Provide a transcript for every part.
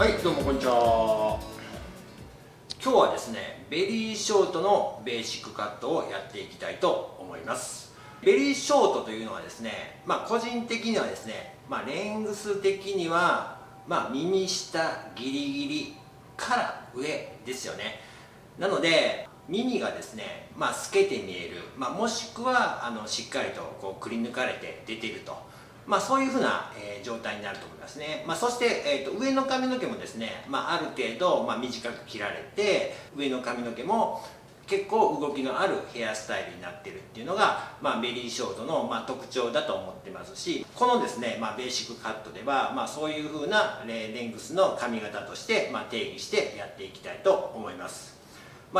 はい、どうもこんにちは。今日はですね、ベリーショートのベーシックカットをやっていきたいと思います。ベリーショートというのはですね、個人的にはですね、レングス的には、耳下ギリギリから上ですよね。なので、耳がですね、透けて見える、もしくはしっかりとこうくり抜かれて出ていると。そういうふうな、状態になると思いますね。そして、上の髪の毛もですね、ある程度、短く切られて、上の髪の毛も結構動きのあるヘアスタイルになっているっていうのが、ベリーショートの、特徴だと思ってますし、このですね、ベーシックカットでは、そういうふうなレングスの髪型として、定義してやっていきたいと思います。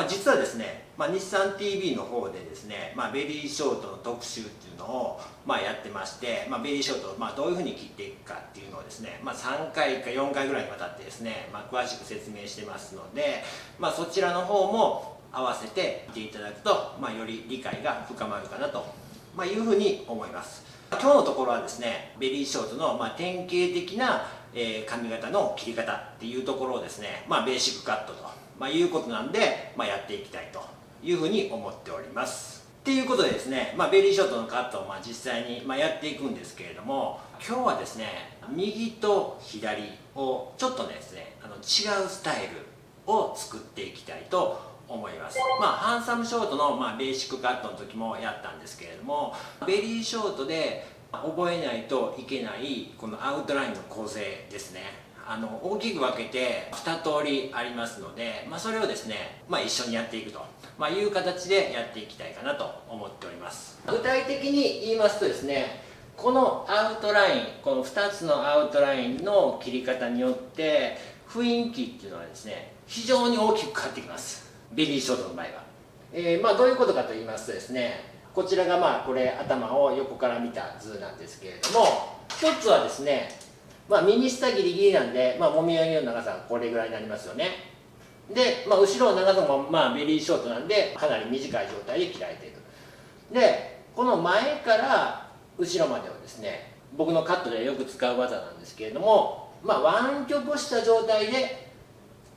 実はですね、日産 TV の方でですね、ベリーショートの特集っていうのを、やってまして、ベリーショートをどういうふうに切っていくかっていうのをですね、3回か4回ぐらいにわたってですね、詳しく説明してますので、そちらの方も合わせて見ていただくと、より理解が深まるかなと、いうふうに思います。今日のところはですね、ベリーショートの典型的な髪型の切り方っていうところをですね、ベーシックカットということなんで、やっていきたいというふうに思っております。っていうことでですね、ベリーショートのカットを実際にやっていくんですけれども、今日はですね、右と左をちょっとですね、違うスタイルを作っていきたいと思います。ハンサムショートのベーシックカットの時もやったんですけれども、ベリーショートで覚えないといけないこのアウトラインの構成ですね。大きく分けて2通りありますので、それをですね、一緒にやっていくと、いう形でやっていきたいかなと思っております。具体的に言いますとですね、このアウトライン、この2つのアウトラインの切り方によって雰囲気っていうのはですね、非常に大きく変わってきます。ベリーショートの場合は。どういうことかと言いますとですね、こちらがこれ頭を横から見た図なんですけれども、一つはですね、右下ギリギリなんで、もみあげの長さがこれぐらいになりますよね。で、後ろの長さもベリーショートなんでかなり短い状態で切られている。で、この前から後ろまでをですね、僕のカットでよく使う技なんですけれども、湾曲した状態で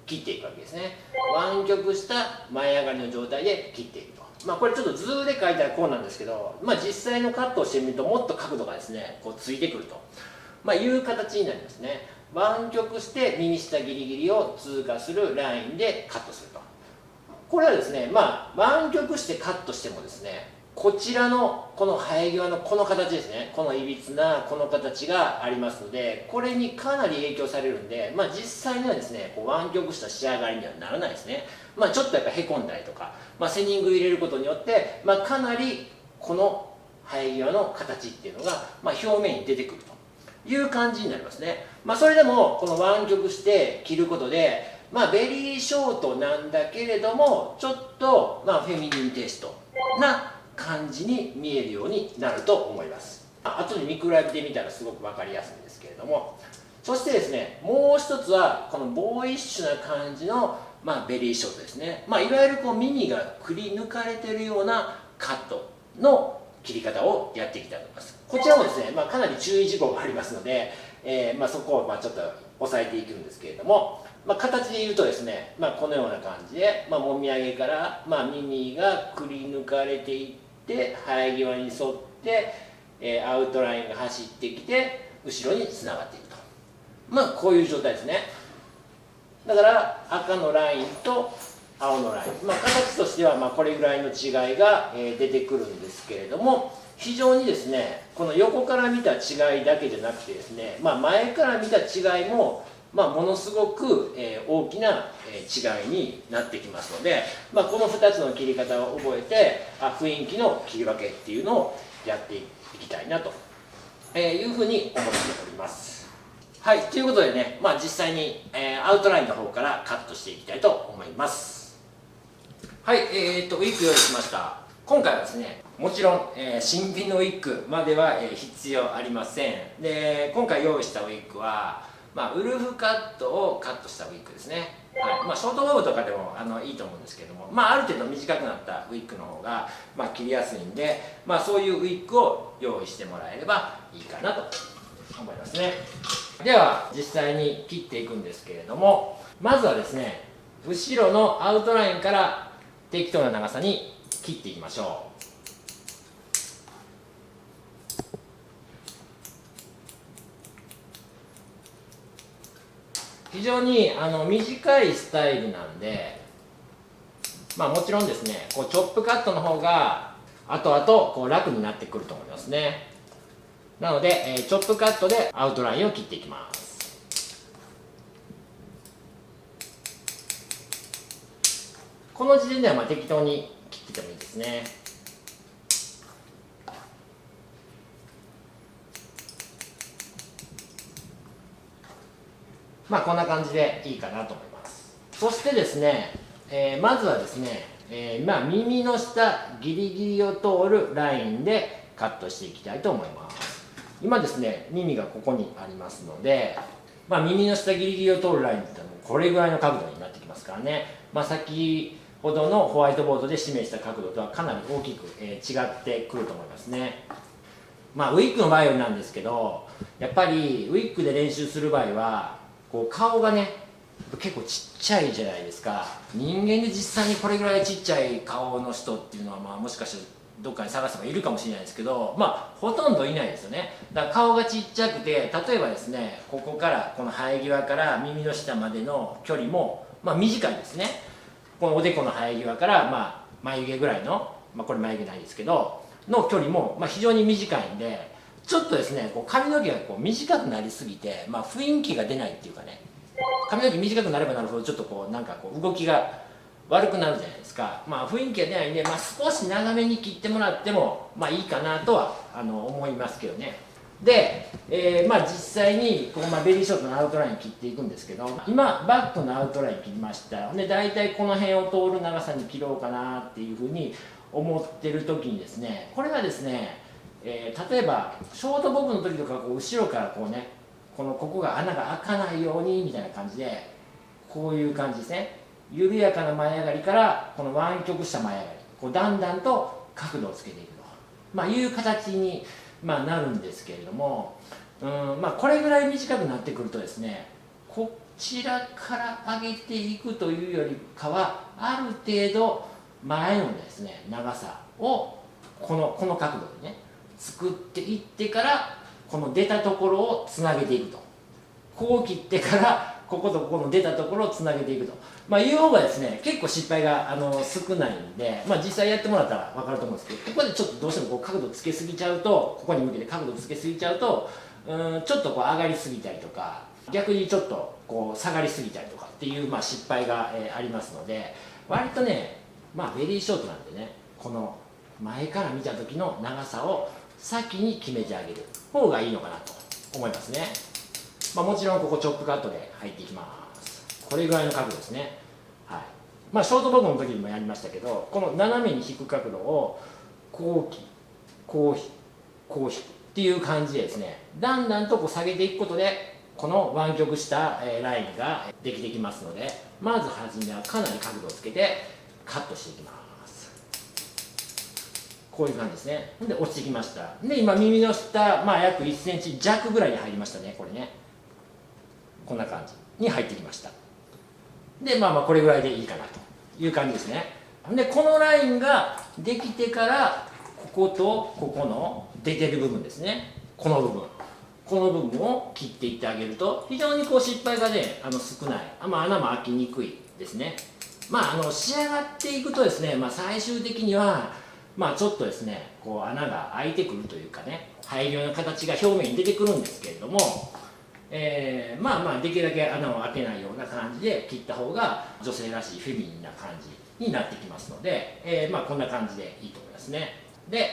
切っていくわけですね。湾曲した前上がりの状態で切っていくと。これちょっと図で書いたらこうなんですけど、実際のカットをしてみるともっと角度がですね、こうついてくると。いう形になりますね。湾曲して右下ギリギリを通過するラインでカットすると。これはですね、湾曲してカットしてもですね、こちらのこの生え際のこの形ですね、このいびつなこの形がありますので、これにかなり影響されるんで、実際にはですね、こう湾曲した仕上がりにはならないですね。ちょっとやっぱへこんだりとか、セニング入れることによって、かなりこの生え際の形っていうのが、表面に出てくるという感じになりますね。それでもこの湾曲して切ることで、ベリーショートなんだけれどもちょっとフェミニンテイストな感じに見えるようになると思います。後で見比べてみたらすごく分かりやすいんですけれども、そしてですね、もう一つはこのボーイッシュな感じのベリーショートですね。いわゆるこう耳がくり抜かれているようなカットの切り方をやっていきたいと思います。こちらもですね、かなり注意事項がありますので、そこをちょっと押さえていくんですけれども、形で言うとですね、このような感じで、もみあげから、耳がくり抜かれていって生え際に沿って、アウトラインが走ってきて後ろにつながっていくと、こういう状態ですね。だから赤のラインと青のライン、形としてはこれぐらいの違いが出てくるんですけれども、非常にですね、この横から見た違いだけじゃなくてですね、前から見た違いもものすごく大きな違いになってきますので、この2つの切り方を覚えて雰囲気の切り分けっていうのをやっていきたいなというふうに思っております。はい、ということでね、実際にアウトラインの方からカットしていきたいと思います。はい、ウィッグ用意しました。今回はですね、もちろん、新品のウィッグまでは、必要ありません。で、今回用意したウィッグは、ウルフカットをカットしたウィッグですね。はい、ショートボブとかでもいいと思うんですけども、ある程度短くなったウィッグの方が、切りやすいんで、そういうウィッグを用意してもらえればいいかなと思いますね。では実際に切っていくんですけれども、まずはですね、後ろのアウトラインから適当な長さに切っていきましょう。非常に短いスタイルなんで、もちろんですね、チョップカットの方が後々楽になってくると思いますね。なので、チョップカットでアウトラインを切っていきます。この時点では適当に切っててもいいですね。こんな感じでいいかなと思います。そしてですね、まずはですね、耳の下ギリギリを通るラインでカットしていきたいと思います。今ですね、耳がここにありますので、耳の下ギリギリを通るラインって言ったらこれぐらいの角度になってきますからね、先ほどのホワイトボードで示した角度とはかなり大きく、違ってくると思いますね。ウィッグの場合なんですけど、やっぱりウィッグで練習する場合は顔がね結構ちっちゃいじゃないですか。人間で実際にこれぐらいちっちゃい顔の人っていうのはもしかしたらどっかに探せばいるかもしれないですけど、ほとんどいないですよね。だから顔がちっちゃくて、例えばですね、ここからこの生え際から耳の下までの距離も短いですね。このおでこの生え際から眉毛ぐらいの、これ眉毛ないですけどの距離も非常に短いんで、ちょっとですね髪の毛が短くなりすぎて、雰囲気が出ないっていうかね、髪の毛短くなればなるほどちょっと動きが悪くなるじゃないですか。雰囲気が出ないんで、少し長めに切ってもらってもいいかなとは思いますけどね。で、実際にベリーショートのアウトライン切っていくんですけど、今バックのアウトライン切りました。で大体この辺を通る長さに切ろうかなっていうふうに思ってる時にですね、これがですね、例えばショートボブの時とか後ろからここが穴が開かないようにみたいな感じで、こういう感じですね、緩やかな舞い上がりからこの湾曲した舞い上がり、だんだんと角度をつけていくと、いう形になるんですけれども、これぐらい短くなってくるとですね、こちらから上げていくというよりかは、ある程度前のですね長さをこの角度でね作っていってから、この出たところをつなげていくと、こう切ってからこことここの出たところをつなげていくと、いう方がですね結構失敗が少ないんで、実際やってもらったら分かると思うんですけど、ここでちょっとどうしても角度つけすぎちゃうと、ここに向けて角度つけすぎちゃうと、ちょっと上がりすぎたりとか、逆にちょっと下がりすぎたりとかっていう失敗がありますので、割とねベリーショートなんでね、この前から見た時の長さを先に決めてあげる方がいいのかなと思いますね。もちろんここチョップカットで入っていきます。これぐらいの角度ですね。はい。ショートボブの時にもやりましたけど、この斜めに引く角度をこう引くっていう感じでですね、だんだんと下げていくことでこの湾曲したラインができてきますので、まずはじめはかなり角度をつけてカットしていきます。こういう感じですね。で落ちてきました。で今耳の下、約1センチ弱ぐらいに入りましたね。これね、こんな感じに入ってきました。でこれぐらいでいいかなという感じですね。でこのラインができてから、こことここの出てる部分ですね、この部分を切っていってあげると、非常に失敗がね少ない、穴も開きにくいですね。仕上がっていくとですね、最終的にはちょっとですね穴が開いてくるというかね、生え際の形が表面に出てくるんですけれども、できるだけ穴を開けないような感じで切った方が女性らしいフェミニンな感じになってきますので、こんな感じでいいと思いますね。で、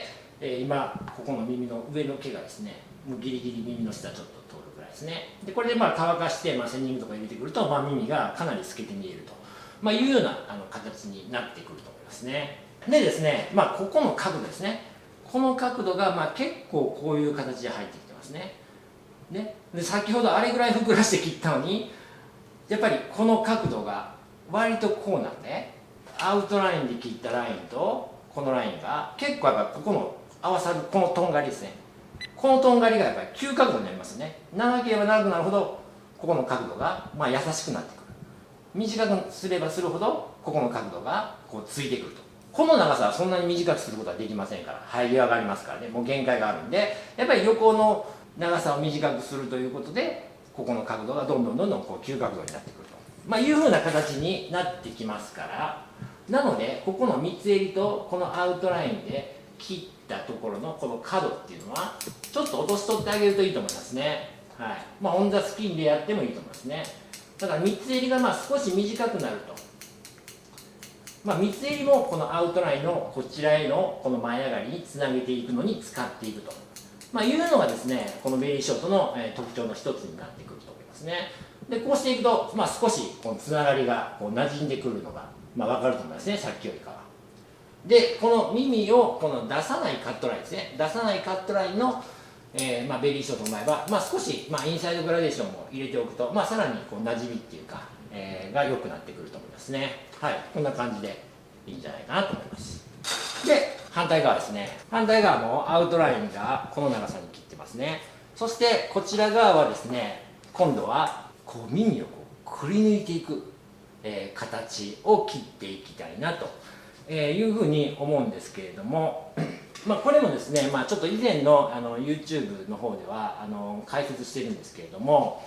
今ここの耳の上の毛がですね、もうギリギリ耳の下ちょっと通るぐらいですね。でこれで乾かして、センニングとか入れてくると、耳がかなり透けて見えると、いうような形になってくると思いますね。でですね、ここの角度ですね、この角度が結構こういう形で入ってきてますね。で先ほどあれぐらい膨らして切ったのに、やっぱりこの角度が割とこうなんで、アウトラインで切ったラインとこのラインが結構やっぱここの合わさるこのとんがりですね、このとんがりがやっぱり急角度になりますよね。長ければ長くなるほどここの角度が優しくなってくる。短くすればするほどここの角度がこうついてくると。この長さはそんなに短くすることはできませんから、生え際がありますからね、もう限界があるんで、やっぱり横の長さを短くするということで、ここの角度がどんどんこう急角度になってくると、いうふうな形になってきますから、なのでここの三つ襟とこのアウトラインで切ったところのこの角っていうのはちょっと落としとってあげるといいと思いますね。はい、オンザスキンでやってもいいと思いますね。だから三つ襟が少し短くなると、三つ襟もこのアウトラインのこちらへのこの前上がりにつなげていくのに使っていくと、いうのがですね、このベリーショートの特徴の一つになってくると思いますね。でこうしていくと、少しこのつながりがこう馴染んでくるのが、分かると思いますね、さっきよりかは。でこの耳をこの出さないカットラインですね、出さないカットラインの、ベリーショートの場合は、少し、インサイドグラデーションも入れておくと、さらにこう馴染みっていうか、が良くなってくると思いますね。はい、こんな感じでいいんじゃないかなと思います。で反対側ですね、反対側もアウトラインがこの長さに切ってますね。そしてこちら側はですね、今度はこう耳をこうくり抜いていく、形を切っていきたいなというふうに思うんですけれどもこれもですね、ちょっと以前のYouTube の方では解説してるんですけれども、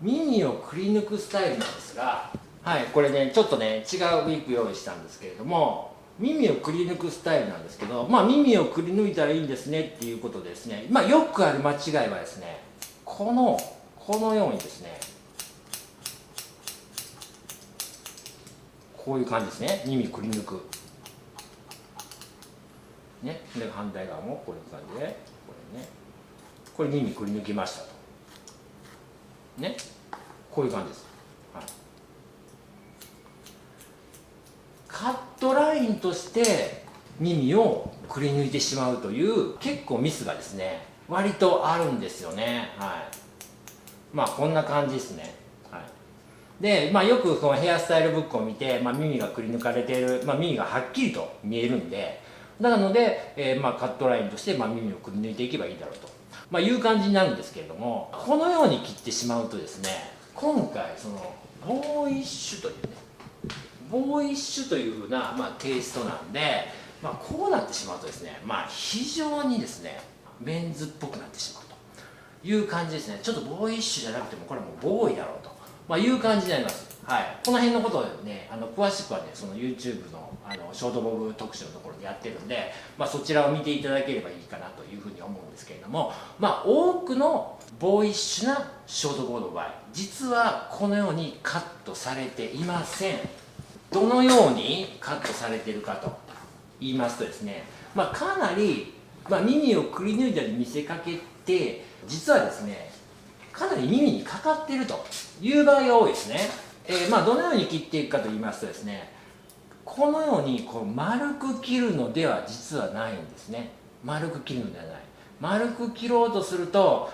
耳をくり抜くスタイルなんですが、はい、これねちょっとね違うウィーク用意したんですけれども、耳をくり抜くスタイルなんですけど、耳をくり抜いたらいいんですねっていうことでですね、よくある間違いはですね、このようにですね、こういう感じですね、耳くり抜く。ね、で反対側もこういう感じで、これ耳くり抜きましたと。ね、こういう感じです。はい、カットラインとして耳をくり抜いてしまうという結構ミスがですね、割とあるんですよね。はい、こんな感じですね。はい、で、よくこのヘアスタイルブックを見て、耳がくり抜かれている、耳がはっきりと見えるんで、なので、カットラインとして耳をくり抜いていけばいいだろうと、いう感じになるんですけれども、このように切ってしまうとですね、今回そのボーイッシュというね、ボーイッシュというふうな、テイストなんで、こうなってしまうとですね、非常にですねメンズっぽくなってしまうという感じですね。ちょっとボーイッシュじゃなくてもこれはもうボーイだろうと、いう感じになります。はい、この辺のことをね、詳しくはね、その YouTube のショートボブ特集のところでやってるんで、そちらを見ていただければいいかなというふうに思うんですけれども、多くのボーイッシュなショートボードの場合、実はこのようにカットされていません。どのようにカットされているかと言いますとですね、かなり、耳をくり抜いたり見せかけて、実はですねかなり耳にかかっているという場合が多いですね。どのように切っていくかと言いますとですね、このようにこう丸く切るのでは実はないんですね。丸く切るのではない。丸く切ろうとすると、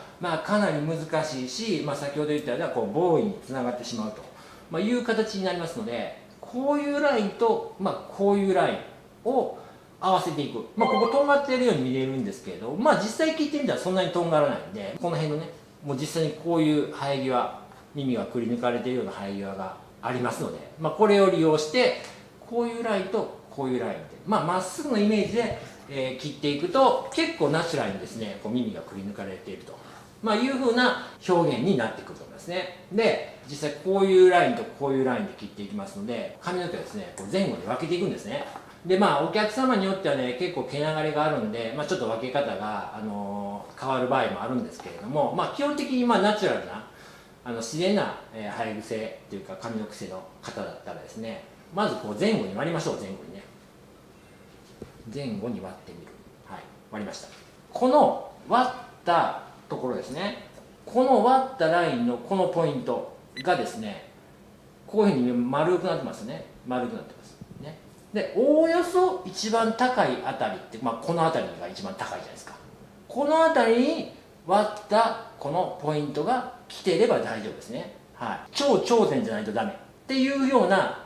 かなり難しいし、先ほど言ったようなこうボーイにつながってしまうと、いう形になりますので、こういうラインと、こういうラインを合わせていく。こことんがっているように見えるんですけれど、実際切ってみたらそんなにとんがらないんで、この辺のね、もう実際にこういう生え際、耳がくり抜かれているような生え際がありますので、これを利用してこういうラインとこういうラインでまっすぐのイメージで、切っていくと結構ナチュラルにですねこう耳がくり抜かれていると、いうふうな表現になってくると思いますね。で実際こういうラインとこういうラインで切っていきますので、髪の毛はですねこう前後に分けていくんですね。でお客様によってはね結構毛流れがあるんで、ちょっと分け方が、変わる場合もあるんですけれども、基本的にナチュラルな自然な生え癖というか髪の癖の方だったらですね、まずこう前後に割りましょう。前後にね、前後に割ってみる。はい、割りました。この割ったところですね、この割ったラインのこのポイントがですねこういうふうに丸くなってますね。丸くなってますね。でおおよそ一番高いあたりって、このあたりが一番高いじゃないですか。このあたりに割ったこのポイントが来ていれば大丈夫ですね。はい、超頂点じゃないとダメっていうような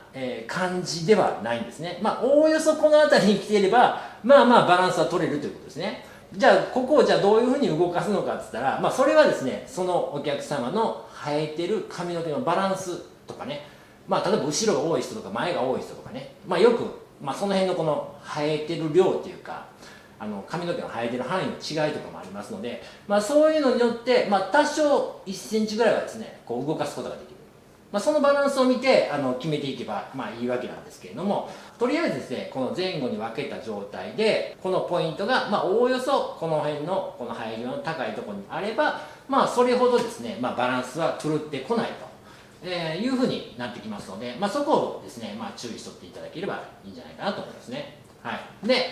感じではないんですね。おおよそこの辺りに来ていればバランスは取れるということですね。じゃあここをじゃあどういうふうに動かすのかっつったら、それはですね、そのお客様の生えてる髪の毛のバランスとかね、例えば後ろが多い人とか前が多い人とかね、よく、その辺のこの生えてる量っていうか、髪の毛の生えてる範囲の違いとかもありますので、そういうのによって、多少1センチぐらいはですね、こう動かすことができる。そのバランスを見て決めていけばいいわけなんですけれども、とりあえずですね、この前後に分けた状態でこのポイントがおおよそこの辺のこの生え際の高いところにあれば、それほどですね、バランスは狂ってこないというふうになってきますので、そこをですね、注意しとっていただければいいんじゃないかなと思いますね。はい、で、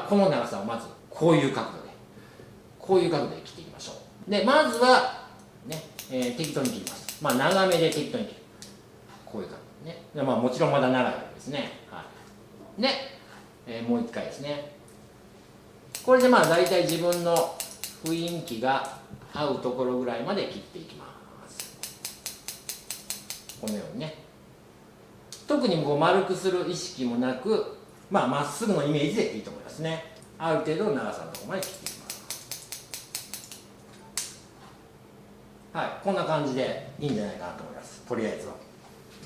この長さをまずこういう角度で切っていきましょう。でまずはね、適当に切ります。長めで適当に切る。こういう感じね。でもちろんまだ長いわけですね。はい、で、もう一回ですね。これで大体自分の雰囲気が合うところぐらいまで切っていきます。このようにね。特にこう丸くする意識もなく、まっすぐのイメージでいいと思いますね。ある程度の長さのところまで切っていきます。はい、こんな感じでいいんじゃないかなと思います。とりあえず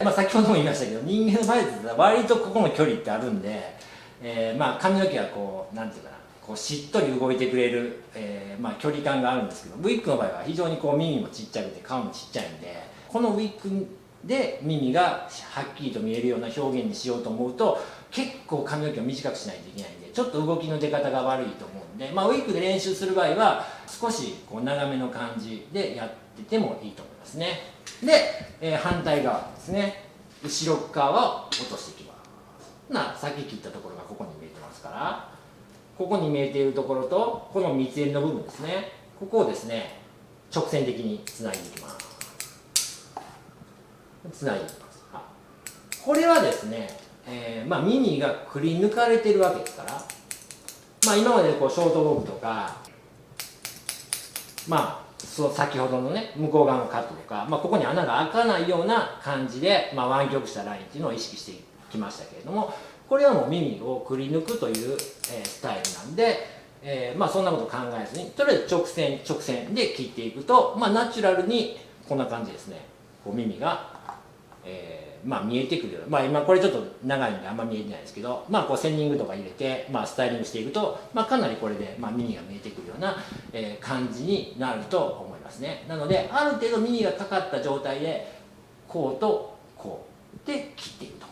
は。先ほども言いましたけど、人間の場合って割とここの距離ってあるんで、髪の毛はこうなんていうかな、こうしっとり動いてくれる、距離感があるんですけど、ウィッグの場合は非常にこう耳もちっちゃくて顔もちっちゃいんで、このウィッグで耳がはっきりと見えるような表現にしようと思うと、結構髪の毛を短くしないといけないんで、ちょっと動きの出方が悪いと思うんで、ウィッグで練習する場合は少しこう長めの感じでやっててもいいと思いますね。で、反対側ですね、後ろ側を落としていきます。さっき切ったところがここに見えてますから、ここに見えているところとこの三つ襟の部分ですね、ここをですね直線的につないでいきます。つないでいきます。これはですね、耳がくり抜かれてるわけですから、今までこうショートボブとか、その先ほどのね向こう側のカットとか、ここに穴が開かないような感じで、湾曲したラインっていうのを意識してきましたけれども、これはもう耳をくり抜くという、スタイルなんで、そんなこと考えずにとりあえず直線で切っていくと、ナチュラルにこんな感じですね、こう耳が、見えてくるような、今これちょっと長いんであんま見えてないですけど、こうセンディングとか入れて、スタイリングしていくと、かなりこれで、耳が見えてくるような、感じになると思いますね。なのである程度耳がかかった状態でこうとこうで切っていくと、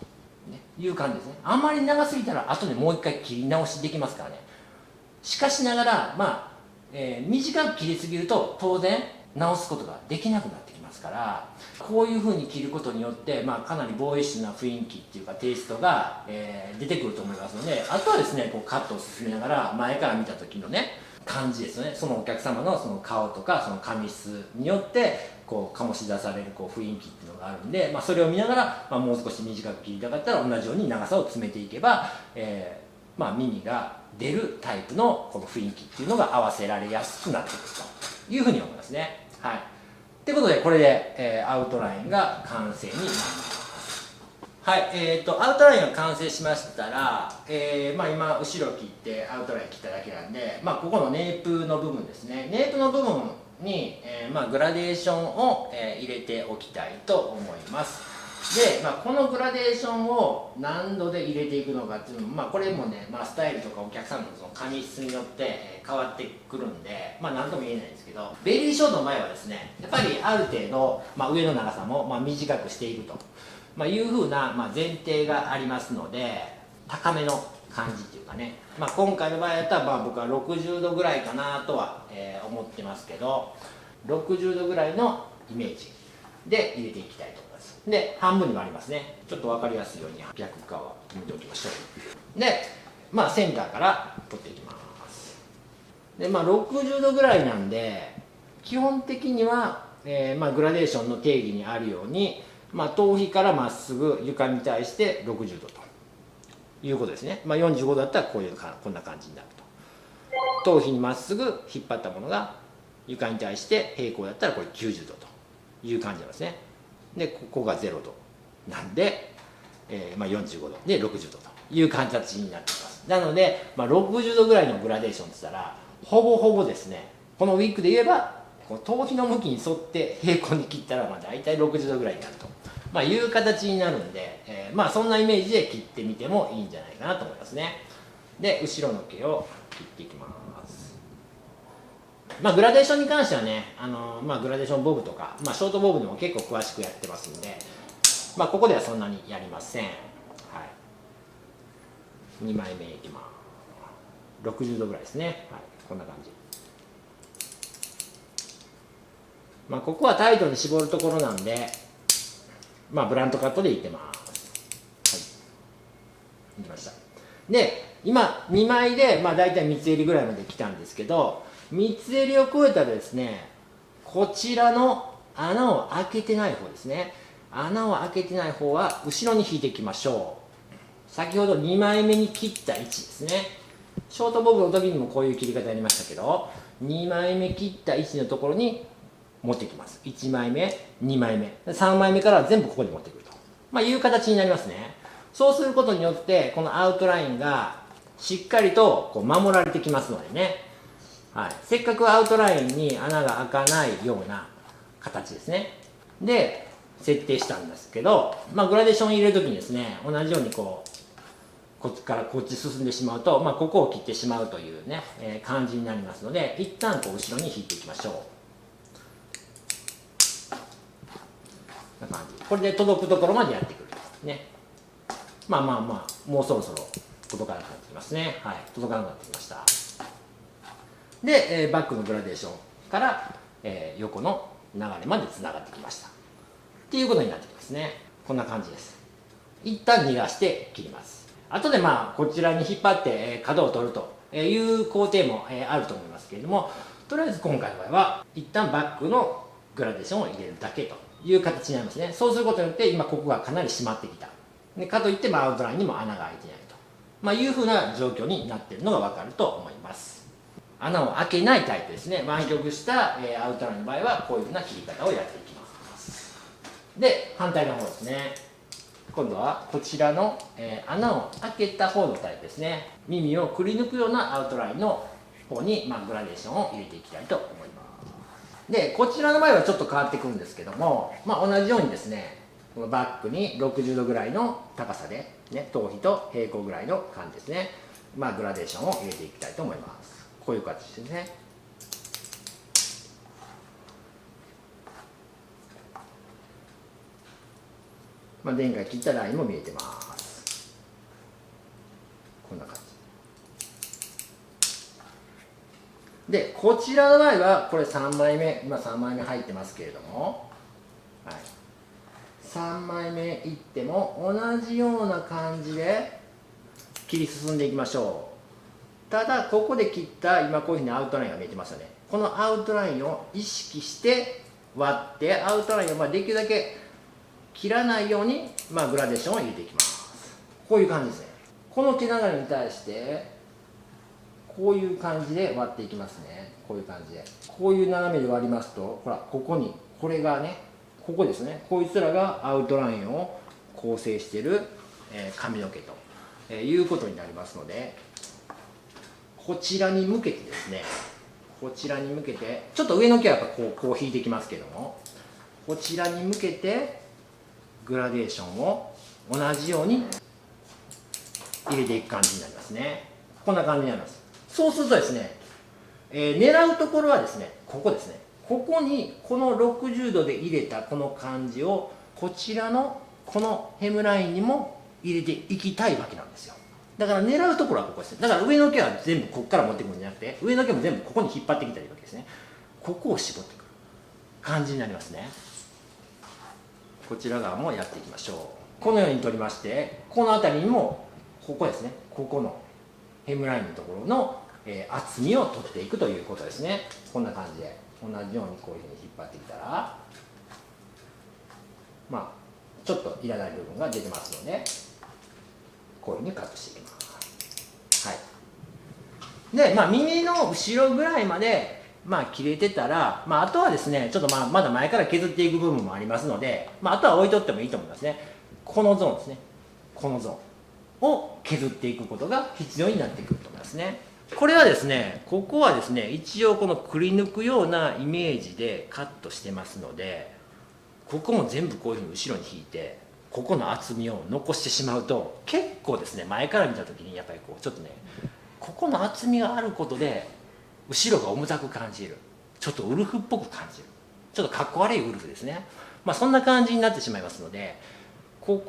いう感じですね。あんまり長すぎたら後でもう一回切り直しできますからね。しかしながら、短く切りすぎると当然直すことができなくなってきますから、こういうふうに切ることによって、かなりボーイッシュな雰囲気っていうかテイストが、出てくると思いますので、あとはですねこうカットを進めながら前から見た時のね感じですよね、そのお客様のその顔とかその髪質によってこう醸し出されるこう雰囲気っていうのがあるんで、それを見ながら、もう少し短く切りたかったら同じように長さを詰めていけば、耳が出るタイプのこの雰囲気っていうのが合わせられやすくなってくるというふうに思いますね。はい。ということでこれで、アウトラインが完成になります。はい、アウトラインが完成しましたら、今後ろ切ってアウトライン切っただけなんで、ここのネープの部分ですね、ネープの部分に、グラデーションを、入れておきたいと思います。で、このグラデーションを何度で入れていくのかっていうのも、これもね、スタイルとかお客さんのその髪質によって、変わってくるんで、何とも言えないんですけど、ベリーショートの前はですね、やっぱりある程度、上の長さも、短くしていくと、いうふうな、前提がありますので、高めの感じっていうかね、今回の場合だったら、僕は60度ぐらいかなとは、思ってますけど、60度ぐらいのイメージで入れていきたいと思います。で、半分に割りますね。ちょっと分かりやすいように逆側見ておきましょう。で、センターから取っていきます。で、60度ぐらいなんで、基本的には、グラデーションの定義にあるように、頭皮からまっすぐ床に対して60度ということですね。45度だったらこんな感じになると。頭皮にまっすぐ引っ張ったものが床に対して平行だったらこれ90度という感じなんですね。でここが0度なんで、45度で60度という形になっています。なので、60度ぐらいのグラデーションって言ったらほぼほぼですね、このウィッグで言えばこの頭皮の向きに沿って平行に切ったら大体60度ぐらいになると、いう形になるんで、そんなイメージで切ってみてもいいんじゃないかなと思いますね。で後ろの毛を切っていきます。グラデーションに関してはね、グラデーションボブとか、ショートボブでも結構詳しくやってますんで、ここではそんなにやりません。はい、2枚目いきます。60度ぐらいですね。はい、こんな感じ。ここはタイトに絞るところなんで、ブラントカットでいってます。はい、いきました。で今2枚でだいたい三つ襟ぐらいまで来たんですけど、三つ襟を越えたらですね、こちらの穴を開けてない方ですね、穴を開けてない方は後ろに引いていきましょう。先ほど2枚目に切った位置ですね。ショートボブの時にもこういう切り方やりましたけど、2枚目切った位置のところに持ってきます。1枚目、2枚目、3枚目からは全部ここに持ってくると、いう形になりますね。そうすることによってこのアウトラインがしっかりと守られてきますのでね、はい、せっかくアウトラインに穴が開かないような形ですね。で設定したんですけど、グラデーション入れるときにですね、同じようにこっちからこっち進んでしまうと、ここを切ってしまうというね、感じになりますので、一旦後ろに引いていきましょう。こんな感じ。これで届くところまでやってくるね。もうそろそろ届かなくなってきますね。はい、届かなくなってきました。で、バックのグラデーションから、横の流れまでつながってきましたっていうことになってきますね。こんな感じです。一旦逃がして切ります。後でこちらに引っ張って、角を取るという工程も、あると思いますけれども、とりあえず今回の場合は一旦バックのグラデーションを入れるだけという形になりますね。そうすることによって今ここがかなり締まってきた。でかといってアウトラインにも穴が開いてないと、いうふうな状況になっているのが分かると思います。穴を開けないタイプですね。湾曲した、アウトラインの場合はこういうふうな切り方をやっていきます。で反対の方ですね。今度はこちらの、穴を開けた方のタイプですね。耳をくり抜くようなアウトラインの方に、グラデーションを入れていきたいと思います。でこちらの場合はちょっと変わってくるんですけども、同じようにですね、このバックに60度ぐらいの高さで、ね、頭皮と平行ぐらいの感じですね。グラデーションを入れていきたいと思います。こういう形ですね。前回切ったラインも見えてます。こんな感じで、こちらの場合はこれ3枚目、今3枚目入ってますけれども、はい、3枚目いっても同じような感じで切り進んでいきましょう。ただここで切った今こういうふうにアウトラインが見えてますよね。このアウトラインを意識して割ってアウトラインをできるだけ切らないように、グラデーションを入れていきます。こういう感じですね。この毛流れに対してこういう感じで割っていきますね。こういう感じでこういう斜めで割りますと、ほらここにこれがね、ここですね、こいつらがアウトラインを構成している髪の毛ということになりますので、こちらに向けてですね、こちらに向けてちょっと上の毛はやっぱこう引いていきますけども、こちらに向けてグラデーションを同じように入れていく感じになりますね。こんな感じになります。そうするとですね、狙うところはですね、ここですね。ここにこの60度で入れたこの感じをこちらのこのヘムラインにも入れていきたいわけなんですよ。だから狙うところはここですね。だから上の毛は全部ここから持ってくるんじゃなくて、上の毛も全部ここに引っ張ってきたらいいわけですね。ここを絞ってくる感じになりますね。こちら側もやっていきましょう。このように取りまして、この辺りにもここですね、ここのヘムラインのところの、厚みを取っていくということですね。こんな感じで同じようにこういうふうに引っ張ってきたら、ちょっといらない部分が出てますので、こういうふうにカットしていきます。はい。で、耳の後ろぐらいまで切れてたら、あとはですね、ちょっとまだ前から削っていく部分もありますので、あとは置いとってもいいと思いますね。このゾーンですね。このゾーンを削っていくことが必要になってくると思いますね。これはですね、ここはですね、一応このくり抜くようなイメージでカットしてますので、ここも全部こういうふうに後ろに引いて、ここの厚みを残してしまうと、結構ですね、前から見た時にやっぱりこうちょっとね、ここの厚みがあることで後ろが重たく感じる、ちょっとウルフっぽく感じる、ちょっとかっこ悪いウルフですね。そんな感じになってしまいますので、こ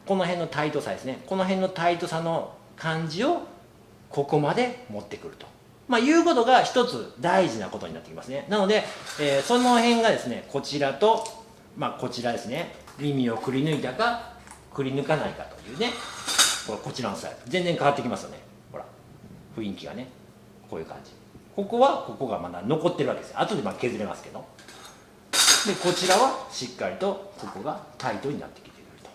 の辺のタイトさですね、この辺のタイトさの感じをここまで持ってくると、いうことが一つ大事なことになってきますね。なので、その辺がですね、こちらと、こちらですね、耳をくり抜いたかくり抜かないかというね、こちらのスタイル全然変わってきますよね。ほら雰囲気がね、こういう感じ。ここがまだ残ってるわけですよ。後で削れますけど、でこちらはしっかりとここがタイトになってきてくると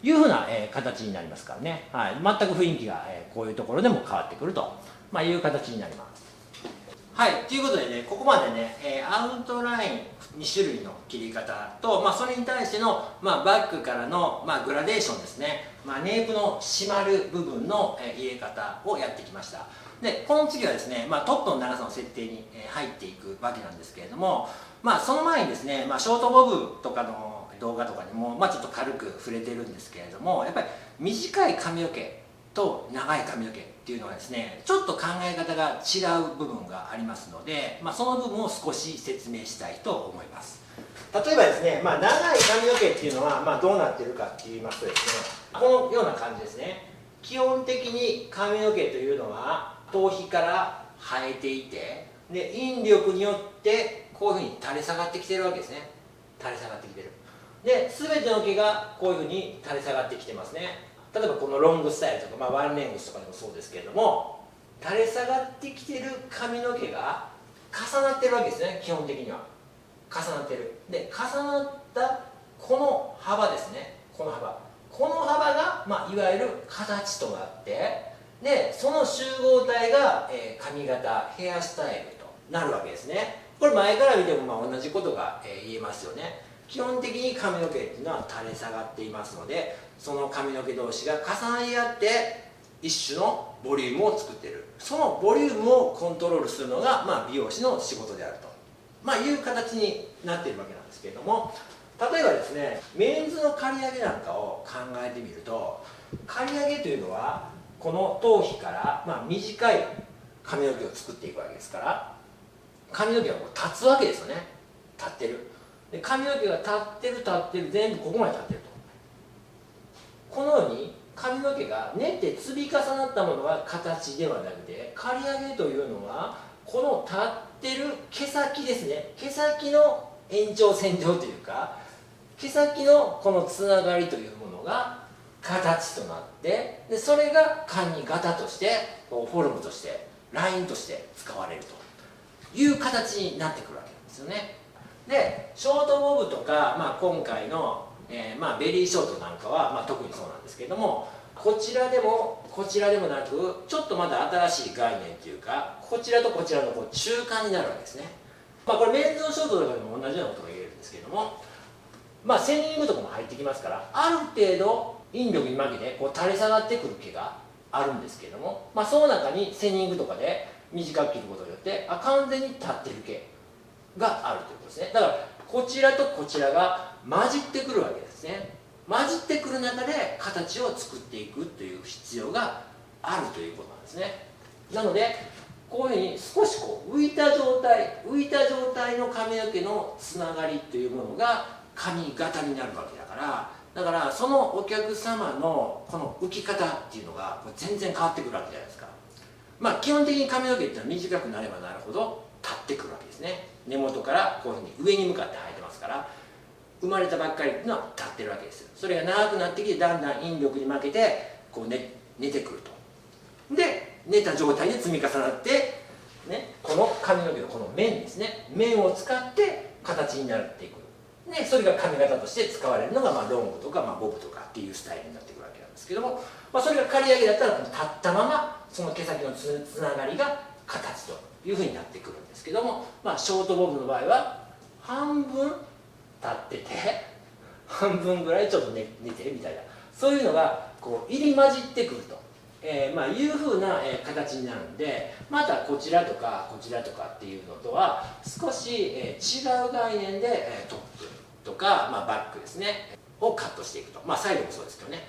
いうふうな、形になりますからね、はい、全く雰囲気が、こういうところでも変わってくると、いう形になります。はい、ということでね、ここまでね、アウトライン2種類の切り方と、それに対しての、バックからの、グラデーションですね、ネープの締まる部分の、入れ方をやってきました。でこの次はですね、トップの長さの設定に入っていくわけなんですけれども、その前にですね、ショートボブとかの動画とかにも、ちょっと軽く触れてるんですけれども、やっぱり短い髪の毛と長い髪の毛っていうのはですね、ちょっと考え方が違う部分がありますので、その部分を少し説明したいと思います。例えばですね、長い髪の毛っていうのは、どうなってるかって言いますとですね、このような感じですね。基本的に髪の毛というのは頭皮から生えていて、で引力によってこういうふうに垂れ下がってきてるわけですね。垂れ下がってきてる。で全ての毛がこういうふうに垂れ下がってきてますね。例えばこのロングスタイルとか、ワンレングスとかでもそうですけれども、垂れ下がってきてる髪の毛が重なってるわけですね。基本的には重なってる。で重なったこの幅ですね、この幅が、いわゆる形となって、でその集合体が、髪型ヘアスタイルとなるわけですね。これ前から見ても同じことが、言えますよね。基本的に髪の毛っていうのは垂れ下がっていますので、その髪の毛同士が重なり合って一種のボリュームを作っている。そのボリュームをコントロールするのが、美容師の仕事であると、いう形になっているわけなんですけれども、例えばですね、メンズの刈り上げなんかを考えてみると、刈り上げというのはこの頭皮から、短い髪の毛を作っていくわけですから、髪の毛がこう立つわけですよね。立ってる。で髪の毛が立ってる全部ここまで立ってると。このように髪の毛が練って積み重なったものが形ではなくて、刈り上げというのはこの立ってる毛先ですね、毛先の延長線上というか、毛先のこのつながりというものが形となって、でそれが髪型としてフォルムとしてラインとして使われるという形になってくるわけなんですよね。でショートボブとか、今回の、ベリーショートなんかは、特にそうなんですけれども、こちらでもこちらでもなく、ちょっとまだ新しい概念というか、こちらとこちらのこう中間になるわけですね。これメンズのショートとかでも同じようなことが言えるんですけれども、センニングとかも入ってきますから、ある程度引力に負けてこう垂れ下がってくる毛があるんですけれども、その中にセンニングとかで短く切ることによって完全に立ってる毛があるということですね。だからこちらとこちらが混じってくるわけですね。混じってくる中で形を作っていくという必要があるということなんですね。なのでこういうふうに少しこう浮いた状態の髪の毛のつながりというものが髪型になるわけだから、だからそのお客様のこの浮き方っていうのが全然変わってくるわけじゃないですか。基本的に髪の毛っていうのは短くなればなるほど立ってくるわけですね。根元からこういうふうに上に向かって生えてますから、生まれたばっかりっていうのは立ってるわけですよ。それが長くなってきてだんだん引力に負けてこう、寝てくると。で寝た状態で積み重なって、この髪の毛のこの面ですね、面を使って形になっていく。でそれが髪型として使われるのが、ロングとか、ボブとかっていうスタイルになってくるわけなんですけども、それが刈り上げだったら立ったままその毛先のつながりが形というふうになってくるんですけども、ショートボブの場合は半分立ってて半分ぐらいちょっと寝てみたいな、そういうのがこう入り混じってくると、いう風な形になるんで、またこちらとかこちらとかっていうのとは少し違う概念でトップとか、バックですねをカットしていくと、サイドもそうですけどね、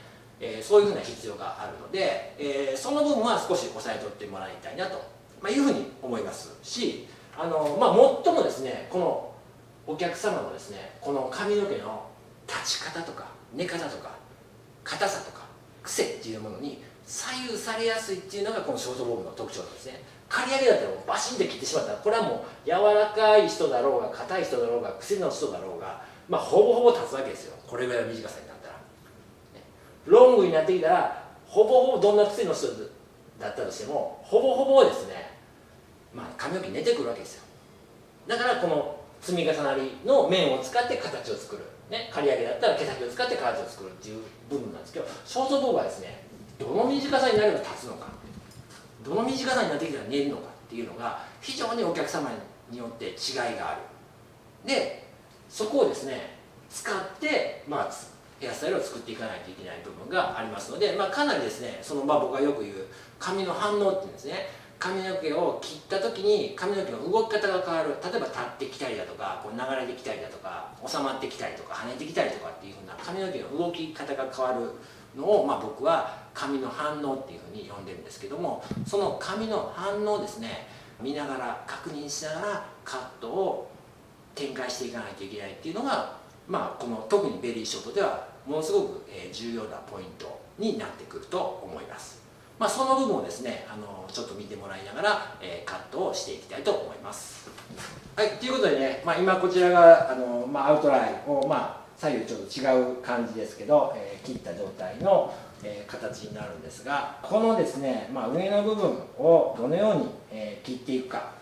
そういう風な必要があるので、その部分は少し押さえとってもらいたいなと、いうふうに思いますし、最もですねこのお客様のですねこの髪の毛の立ち方とか寝方とか硬さとか癖っていうものに左右されやすいっていうのがこのショートボブの特徴なんですね。刈り上げだったらもうバシンで切ってしまったら、これはもう柔らかい人だろうが硬い人だろうが癖の人だろうが、ほぼほぼ立つわけですよ、これぐらいの短さになったら。ロングになってきたらほぼほぼどんな癖の人だったとしてもほぼほぼですね、髪の毛寝てくるわけですよ。だからこの積み重なりの面を使って形を作る、刈り上げだったら毛先を使って形を作るっていう部分なんですけど、ショートボブはですねどの短さになれば立つのか、どの短さになってきたら寝るのかっていうのが非常にお客様によって違いがある。でそこをですね使ってヘアスタイルを作っていかないといけない部分がありますので、かなりですね僕がよく言う髪の反応っていうんですね、髪の毛を切った時に髪の毛の動き方が変わる、例えば立ってきたりだとかこう流れてきたりだとか収まってきたりとか跳ねてきたりとかっていうふうな髪の毛の動き方が変わるのを、僕は髪の反応っていうふうに呼んでるんですけども、その髪の反応をですね見ながら確認しながらカットを展開していかないといけないっていうのが、この特にベリーショートではものすごく重要なポイントになってくると思います。その部分をですねちょっと見てもらいながらカットをしていきたいと思います。はい、ということでね、今こちらがアウトラインを左右ちょっと違う感じですけど、切った状態の形になるんですが、このですね、上の部分をどのように切っていくか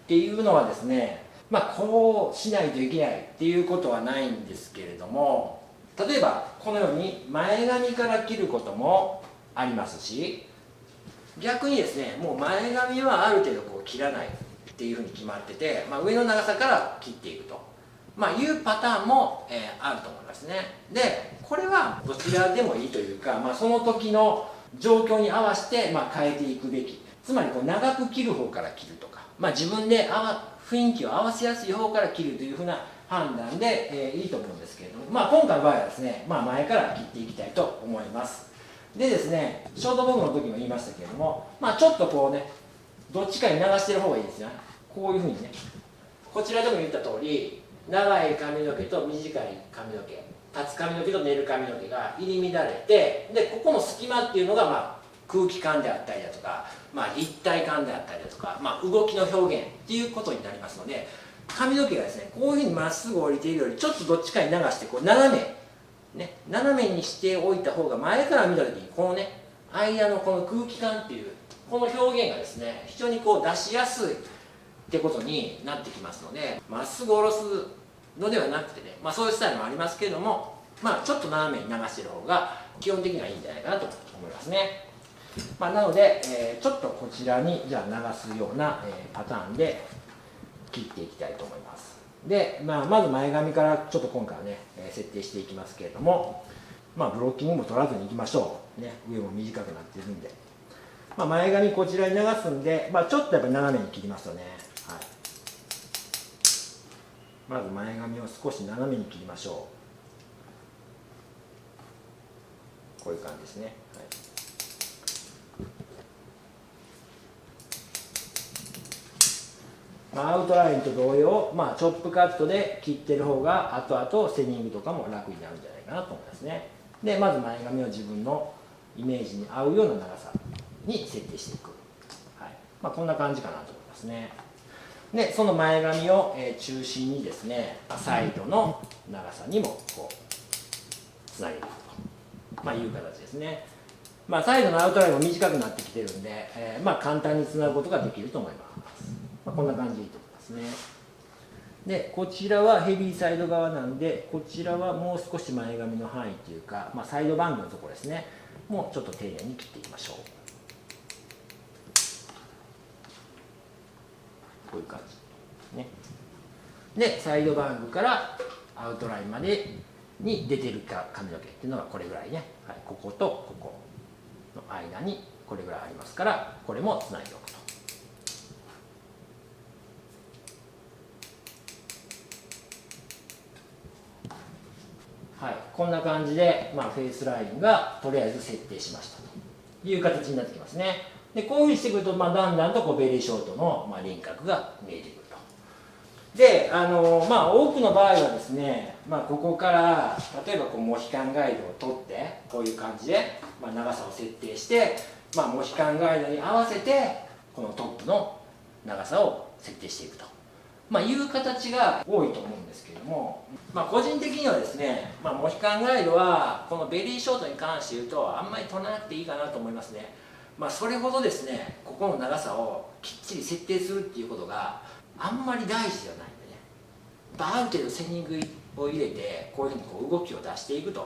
っていうのはですね、こうしないといけないっていうことはないんですけれども、例えばこのように前髪から切ることもありますし、逆にですねもう前髪はある程度こう切らないっていうふうに決まってて、上の長さから切っていくと、いうパターンも、あると思いますね。でこれはどちらでもいいというか、その時の状況に合わせて変えていくべき、つまりこう長く切る方から切るとか、自分で雰囲気を合わせやすい方から切るというふうな判断で、いいと思うんですけれども、今回の場合はですね、前から切っていきたいと思います。でですね、ショートボブの時も言いましたけれども、ちょっとこうねどっちかに流してる方がいいですよね。こういうふうにね、こちらでも言った通り長い髪の毛と短い髪の毛、立つ髪の毛と寝る髪の毛が入り乱れて、でここの隙間っていうのが空気感であったりだとか、立体感であったりだとか、動きの表現っていうことになりますので、髪の毛がですねこういうふうにまっすぐ降りているよりちょっとどっちかに流してこう斜めにしておいた方が前から見た時にこのね間のこの空気感っていうこの表現がですね非常にこう出しやすいってことになってきますので、まっすぐ下ろすのではなくてね、そういうスタイルもありますけれども、ちょっと斜めに流してる方が基本的にはいいんじゃないかなと思いますね。なので、ちょっとこちらにじゃあ流すような、パターンで切っていきたいと思います。で、まず前髪からちょっと今回はね、設定していきますけれども、ブロッキングも取らずにいきましょう。ね、上も短くなってるんで。前髪こちらに流すんで、ちょっとやっぱり斜めに切りますよね。はい。まず前髪を少し斜めに切りましょう。こういう感じですね。はい、アウトラインと同様、チョップカットで切ってる方が後々セニングとかも楽になるんじゃないかなと思いますね。でまず前髪を自分のイメージに合うような長さに設定していく、はい、こんな感じかなと思いますね。でその前髪を中心にですねサイドの長さにもこうつなげていくと、いう形ですね。サイドのアウトラインも短くなってきてるんで、簡単につなぐことができると思います。こんな感じでいいと思いますね。でこちらはヘビーサイド側なんで、こちらはもう少し前髪の範囲というか、サイドバングのところですね、もうちょっと丁寧に切っていきましょう。こういう感じ、ね、でサイドバングからアウトラインまでに出てる髪の毛っていうのがこれぐらいね、はい、こことここの間にこれぐらいありますから、これもつないでおくと。はい、こんな感じで、フェイスラインがとりあえず設定しましたという形になってきますね。でこういうふうにしてくると、だんだんとベリーショートの、輪郭が見えてくると。で多くの場合はですね、ここから例えばモヒカンガイドを取ってこういう感じで、長さを設定して、モヒカンガイドに合わせてこのトップの長さを設定していくと。いう形が多いと思うんですけれども、個人的にはですね、モヒカンガイドはこのベリーショートに関して言うとあんまり取らなくていいかなと思いますね。それほどですね、ここの長さをきっちり設定するっていうことがあんまり大事ではないんでね、ある程度セニングを入れてこういうふうに動きを出していくと、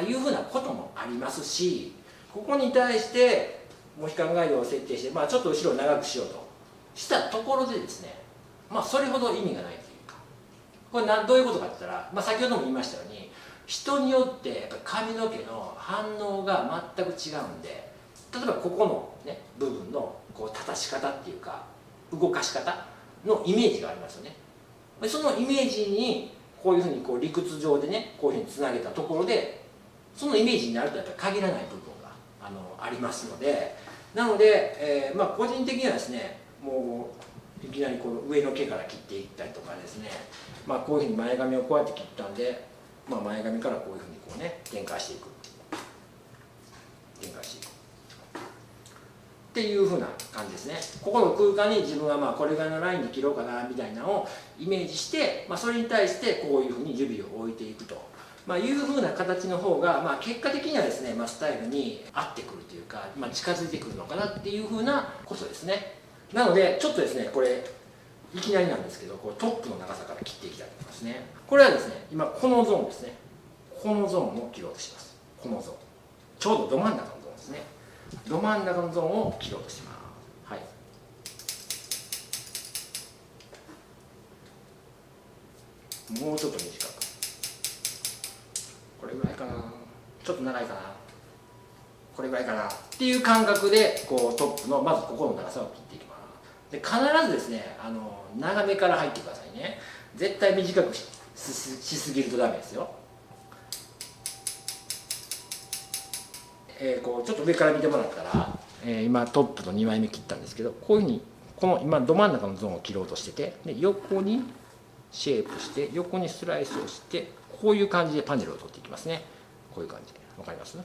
いうふうなこともありますし、ここに対してモヒカンガイドを設定して、ちょっと後ろを長くしようとしたところでですね、それほど意味がないというか、これどういうことかって言ったら、先ほども言いましたように、人によってやっぱ髪の毛の反応が全く違うんで、例えばここの、部分の立たし方っていうか動かし方のイメージがありますよね。そのイメージにこういうふうに理屈上でね、こういうふうにつなげたところでそのイメージになるとやっぱり限らない部分がありますので、なので、個人的にはですね、もういきなりこの上の毛から切っていったりとかですね、こういうふうに前髪をこうやって切ったんで、前髪からこういうふうに展開していくっていうふうな感じですね。ここの空間に自分はこれぐらいのラインで切ろうかなみたいなのをイメージして、それに対してこういうふうに指を置いていくと、いうふうな形の方が、結果的にはですね、スタイルに合ってくるというか、近づいてくるのかなっていうふうなことですね。なのでちょっとですね、これいきなりなんですけど、トップの長さから切っていきたいと思いますね。これはですね、今このゾーンですね、このゾーンを切ろうとします。このゾーン、ちょうどど真ん中のゾーンですね。ど真ん中のゾーンを切ろうとします。はい、もうちょっと短く、これぐらいかな、ちょっと長いかな、これぐらいかなっていう感覚でトップのまずここの長さを切っていきます。で必ずですね、長めから入ってくださいね。絶対短くしすぎるとダメですよ。ちょっと上から見てもらったら、今トップの2枚目切ったんですけど、こういうふうにこの今ど真ん中のゾーンを切ろうとしてて、で横にシェイプして横にスライスをして、こういう感じでパネルを取っていきますね。こういう感じで分かります？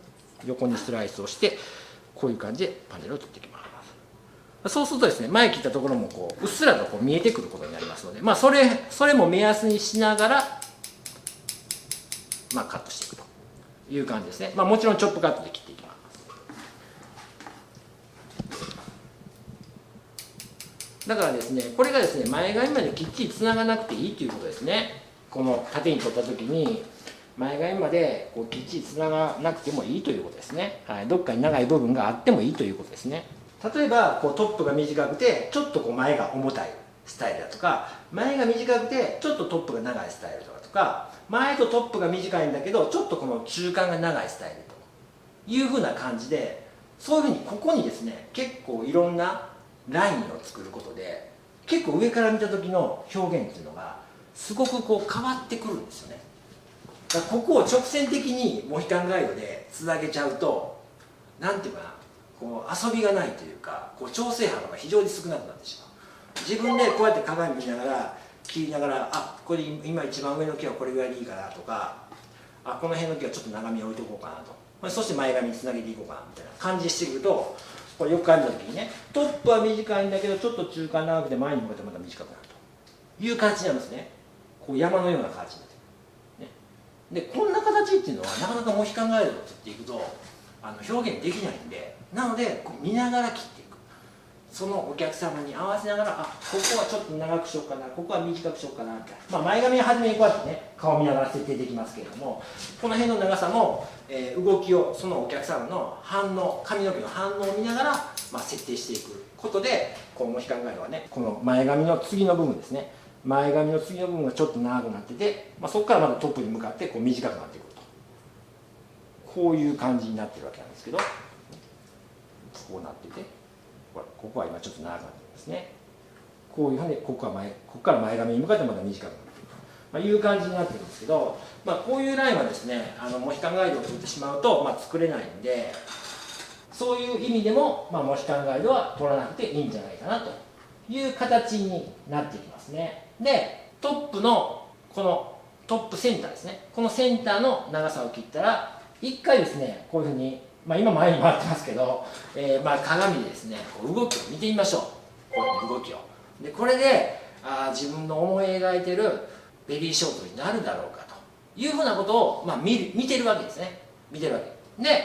横にスライスをしてこういう感じでパネルを取っていきます。そうするとですね、前切ったところもうっすらと見えてくることになりますので、それも目安にしながら、カットしていくという感じですね。もちろんチョップカットで切っていきます。だからですね、これがですね、前髪まできっちりつながなくていいということですね。この縦に取った時に前髪まできっちりつながなくてもいいということですね。はい、どっかに長い部分があってもいいということですね。例えばトップが短くてちょっと前が重たいスタイルだとか、前が短くてちょっとトップが長いスタイルとか、前とトップが短いんだけどちょっとこの中間が長いスタイルというふうな感じで、そういうふうにここにですね、結構いろんなラインを作ることで、結構上から見た時の表現っていうのがすごく変わってくるんですよね。だからここを直線的にモヒカンガイドでつなげちゃうと、なんていうかな、遊びがないというか、調整幅が非常に少なくなってしまう。自分でこうやって鏡見ながら切りながら、これ今一番上の毛はこれぐらいでいいかなとか、この辺の毛はちょっと長めに置いておこうかなと、そして前髪につなげていこうかなみたいな感じしてくると、これよく感じた時にね、トップは短いんだけどちょっと中間長くて前に向かってまた短くなるという形なんですね。山のような形になってくる、でこんな形っていうのはなかなかモヒカンガイドを切っていくと表現できないんで、なので見ながら切っていく、そのお客様に合わせながら、ここはちょっと長くしようかな、ここは短くしようかなみたいな、前髪は初めにこうやってね、顔を見ながら設定できますけれども、この辺の長さも、動きをそのお客様の反応、髪の毛の反応を見ながら、設定していくことで、モヒカンガイドはね、この前髪の次の部分ですね、前髪の次の部分がちょっと長くなってて、そこからまたトップに向かって短くなってくると、こういう感じになってるわけなんですけど、こうなってて、ここは今ちょっと長くなってますね。こういうふうにここから前髪に向かってまた短くなっていると、いう感じになってるんですけど、こういうラインはですねモヒカンガイドを取ってしまうと、作れないんで、そういう意味でも、モヒカンガイドは取らなくていいんじゃないかなという形になってきますね。でトップのこのトップセンターですね、このセンターの長さを切ったら一回ですねこういうふうに、今前に回ってますけど、鏡でですねこう動きを見てみましょう。こういう動きをで、これで自分の思い描いてるベリーショートになるだろうかというふうなことを、見てるわけですね。見てるわけで、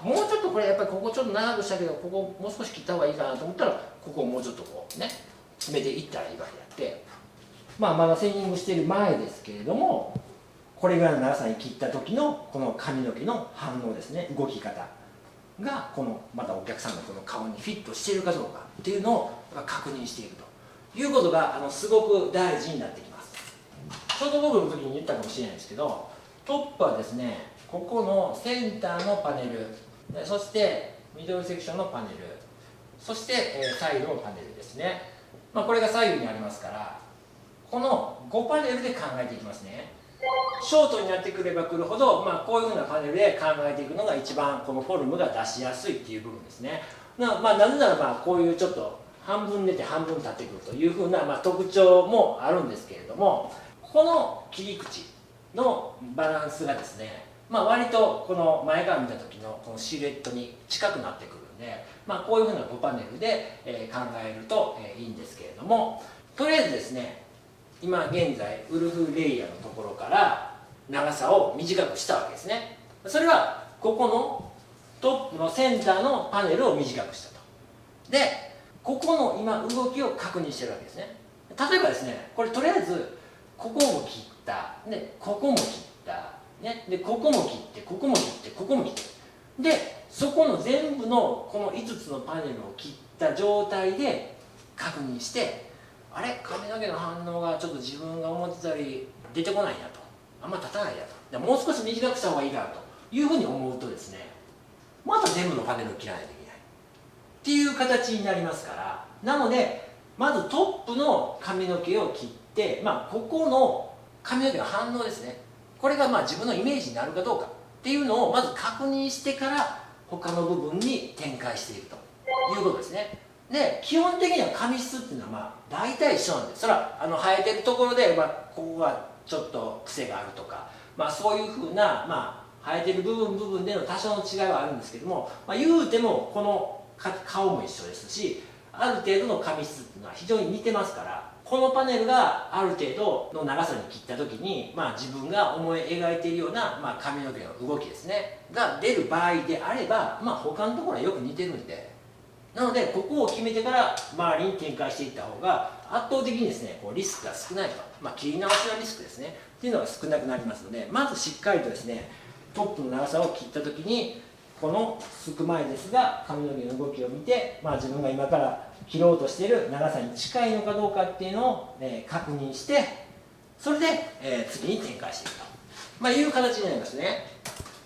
もうちょっとこれやっぱりここちょっと長くしたけど、ここもう少し切った方がいいかなと思ったら、ここをもうちょっとこうね詰めていったらいいわけであって、まだセーニングしている前ですけれども、これぐらいの長さに切った時のこの髪の毛の反応ですね、動き方がこのまたお客さんのこの顔にフィットしているかどうかっていうのを確認しているということがすごく大事になってきます。ショートボブの時に言ったかもしれないですけど、トップはですねここのセンターのパネル、そしてミドルセクションのパネル、そしてサイドのパネルですね。これが左右にありますから、この5パネルで考えていきますね。ショートになってくればくるほど、こういうふうなパネルで考えていくのが一番このフォルムが出しやすいっていう部分ですね。なぜならばこういうちょっと半分出て半分立ってくるというふうな、特徴もあるんですけれども、この切り口のバランスがですね、割とこの前から見た時のこのシルエットに近くなってくるんで、こういうふうな5パネルで考えるといいんですけれども、とりあえずですね今現在ウルフレイヤーのところから長さを短くしたわけですね。それはここのトップのセンターのパネルを短くしたと。でここの今動きを確認してるわけですね。例えばですねこれとりあえずここも切ったでここも切ったね、でここも切ってここも切ってここも切ってでそこの全部のこの5つのパネルを切った状態で確認して、あれ髪の毛の反応がちょっと自分が思ってたより出てこないなと、あんま立たないなと、でもう少し短くした方がいいかなというふうに思うとですね、また全部のパネルを切らないといけないっていう形になりますから、なのでまずトップの髪の毛を切って、ここの髪の毛の反応ですね、これが自分のイメージになるかどうかっていうのをまず確認してから他の部分に展開しているということですね。で基本的には髪質っていうのは大体一緒なんです。それは生えてるところで、ここがちょっと癖があるとか、そういうふうな、生えてる部分での多少の違いはあるんですけども、言うてもこの顔も一緒ですし、ある程度の髪質っていうのは非常に似てますから、このパネルがある程度の長さに切った時に、自分が思い描いているような、髪の毛の動きですねが出る場合であれば、他のところはよく似てるんで、なのでここを決めてから周りに展開していった方が圧倒的にですねリスクが少ないと、切り直しのリスクですねっていうのが少なくなりますので、まずしっかりとですねトップの長さを切った時にこのすく前ですが髪の毛の動きを見て、自分が今から切ろうとしている長さに近いのかどうかっていうのを、確認して、それで、次に展開していくと、いう形になりますね。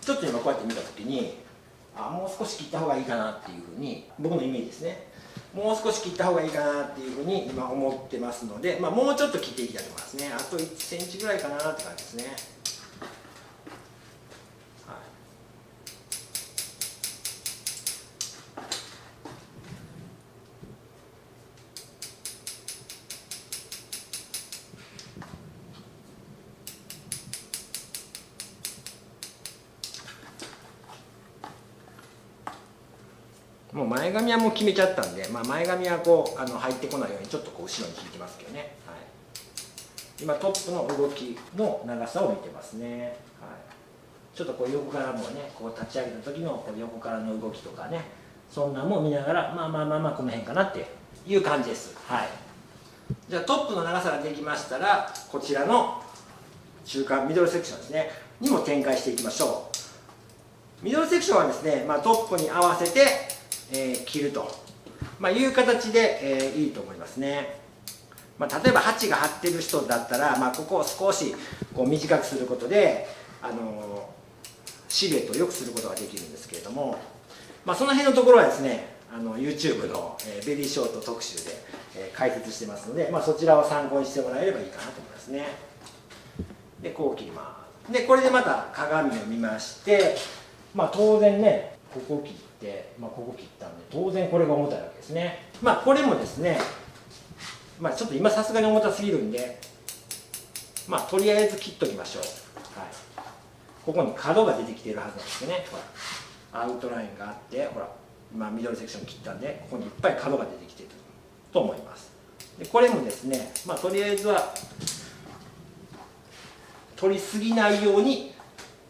ちょっと今こうやって見た時にもう少し切った方がいいかなっていうふうに、僕のイメージですね、もう少し切った方がいいかなっていうふうに今思ってますので、もうちょっと切っていきたいと思いますね。あと1センチぐらいかなって感じですね。もう前髪はもう決めちゃったんで、前髪はこう入ってこないようにちょっとこう後ろに引いてますけどね、今トップの動きの長さを見てますね、ちょっとこう横からもねこう立ち上げた時のこう横からの動きとかね、そんなんも見ながらこの辺かなっていう感じです。じゃあトップの長さができましたら、こちらの中間ミドルセクションですねにも展開していきましょう。ミドルセクションはですね、トップに合わせて切ると、いう形で、いいと思いますね。例えば8が張ってる人だったら、ここを少しこう短くすることでシルエットを良くすることができるんですけれども、その辺のところはですね YouTube の、ベリーショート特集で、解説してますので、そちらを参考にしてもらえればいいかなと思いますね。でこう切ります。でこれでまた鏡を見まして、当然ねここ切って、ここ切ったんで当然これが重たいわけですね。これもですね、ちょっと今さすがに重たすぎるんで、とりあえず切っときましょう。はい、ここに角が出てきているはずなんですよね。ほらアウトラインがあって、ほら今ミドルセクション切ったんで、ここにいっぱい角が出てきていると思います。でこれもですね、とりあえずは取りすぎないように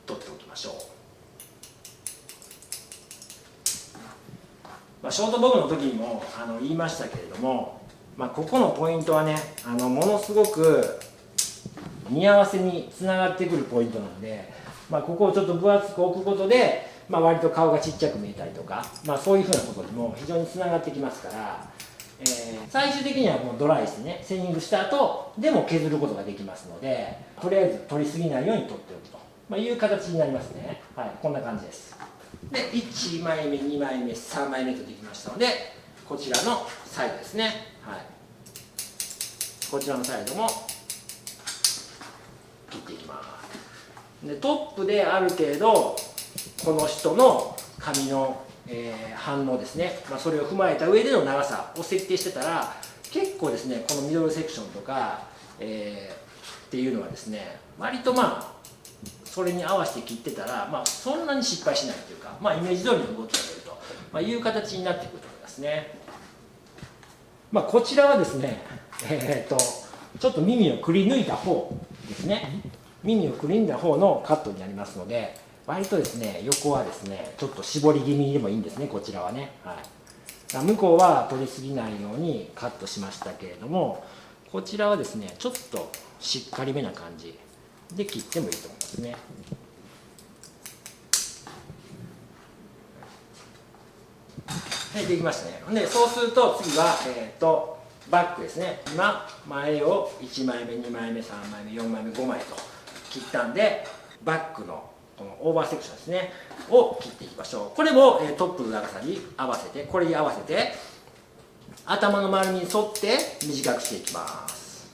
取っておきましょう。ショートボブの時にも言いましたけれども、ここのポイントはね、ものすごく似合わせにつながってくるポイントなんで、ここをちょっと分厚く置くことで、割と顔がちっちゃく見えたりとか、そういうふうなことにも非常につながってきますから、最終的にはもうドライしてね、セーニングした後でも削ることができますので、とりあえず取りすぎないように取っておくと、いう形になりますね。はい、こんな感じです。で1枚目2枚目3枚目とできましたので、こちらのサイドですね。はい、こちらのサイドも切っていきます。でトップである程度この人の髪の、反応ですね、それを踏まえた上での長さを設定してたら、結構ですねこのミドルセクションとか、っていうのはですね、割とそれに合わせて切ってたら、そんなに失敗しないというか、イメージ通りの動きが出ると、いう形になってくると思いますね。こちらはですね、ちょっと耳をくり抜いた方ですね。耳をくり抜いた方のカットになりますので、割とですね横はですねちょっと絞り気味でもいいんですね、こちらはね。はい、向こうは取りすぎないようにカットしましたけれども、こちらはですねちょっとしっかりめな感じで切ってもいいと思いますね。はい、できましたね。でそうすると次は、バックですね。今前を1枚目2枚目3枚目4枚目5枚と切ったんで、バックのこのオーバーセクションですねを切っていきましょう。これも、トップの長さに合わせて、これに合わせて頭の丸みに沿って短くしていきます。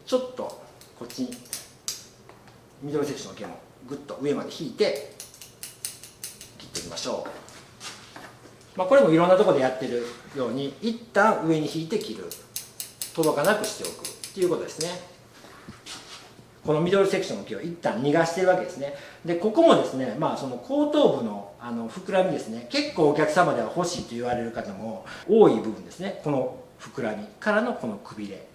ちょっとこっちにミドルセクションの毛もぐっと上まで引いて切っていきましょう。これもいろんなところでやってるように、一旦上に引いて切る、届かなくしておくっていうことですね。このミドルセクションの毛を一旦逃がしてるわけですね。でここもですね、その後頭部の膨らみですね、結構お客様では欲しいと言われる方も多い部分ですね。この膨らみからのこのくびれ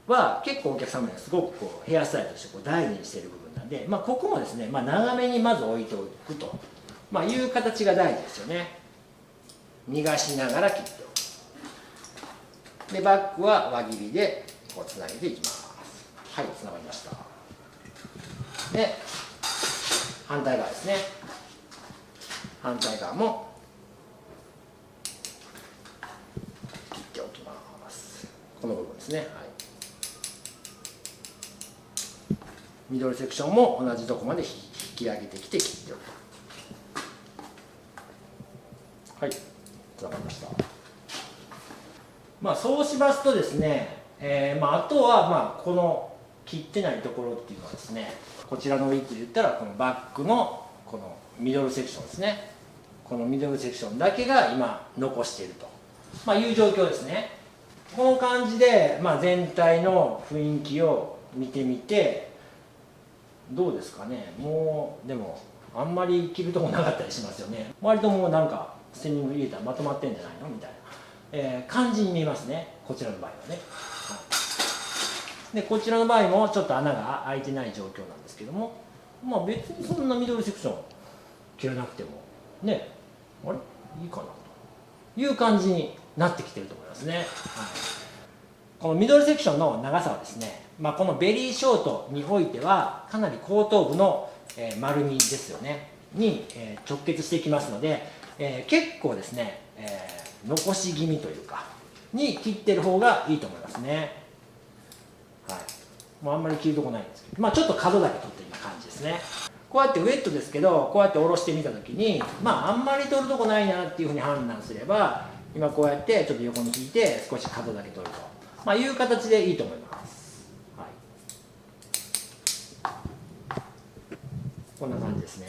は結構お客様にはすごくヘアスタイルとして大事にしている部分なんで、ここもですね、長めにまず置いておくと、いう形が大事ですよね。逃がしながら切っておく。でバックは輪切りでこうつなげていきます。はい、つながりました。で反対側ですね。反対側も切っておきます。この部分ですね。はい、ミドルセクションも同じとこまで引き上げてきて切っておくと。はい、つながりました。そうしますとですね、あとはこの切ってないところっていうのはですね、こちらのウィッグで言ったらこのバックのこのミドルセクションですね。このミドルセクションだけが今残していると、いう状況ですね。この感じで、全体の雰囲気を見てみてどうですかね。もうでもあんまり切るとこなかったりしますよね。割ともうなんかステンディング入れたらまとまってんじゃないのみたいな、感じに見えますね、こちらの場合はね。はい、でこちらの場合もちょっと穴が開いてない状況なんですけども、別にそんなミドルセクション切らなくてもね、あれいいかなという感じになってきてると思いますね。はい、このミドルセクションの長さはですね、このベリーショートにおいてはかなり後頭部の、丸みですよねに、直結していきますので、結構ですね、残し気味というかに切ってる方がいいと思いますね。はい、もうあんまり切るとこないんですけど、ちょっと角だけ取っている感じですね。こうやってウェットですけどこうやって下ろしてみた時にあんまり取るとこないなっていうふうに判断すれば今こうやってちょっと横に引いて少し角だけ取ると、いう形でいいと思います、こんな感じですね。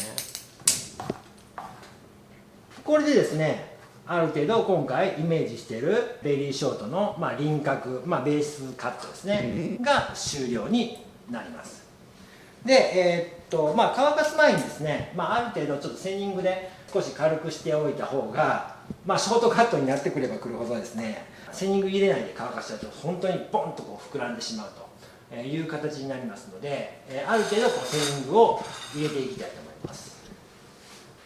これでですねある程度今回イメージしているベリーショートの、輪郭、ベースカットですね、が終了になります。で、乾かす前にですね、ある程度ちょっとセニングで少し軽くしておいた方が、ショートカットになってくればくるほどですね、セニング入れないで乾かしちゃうと本当にポンとこう膨らんでしまうという形になりますので、ある程度こうセニングを入れていきたいと思います。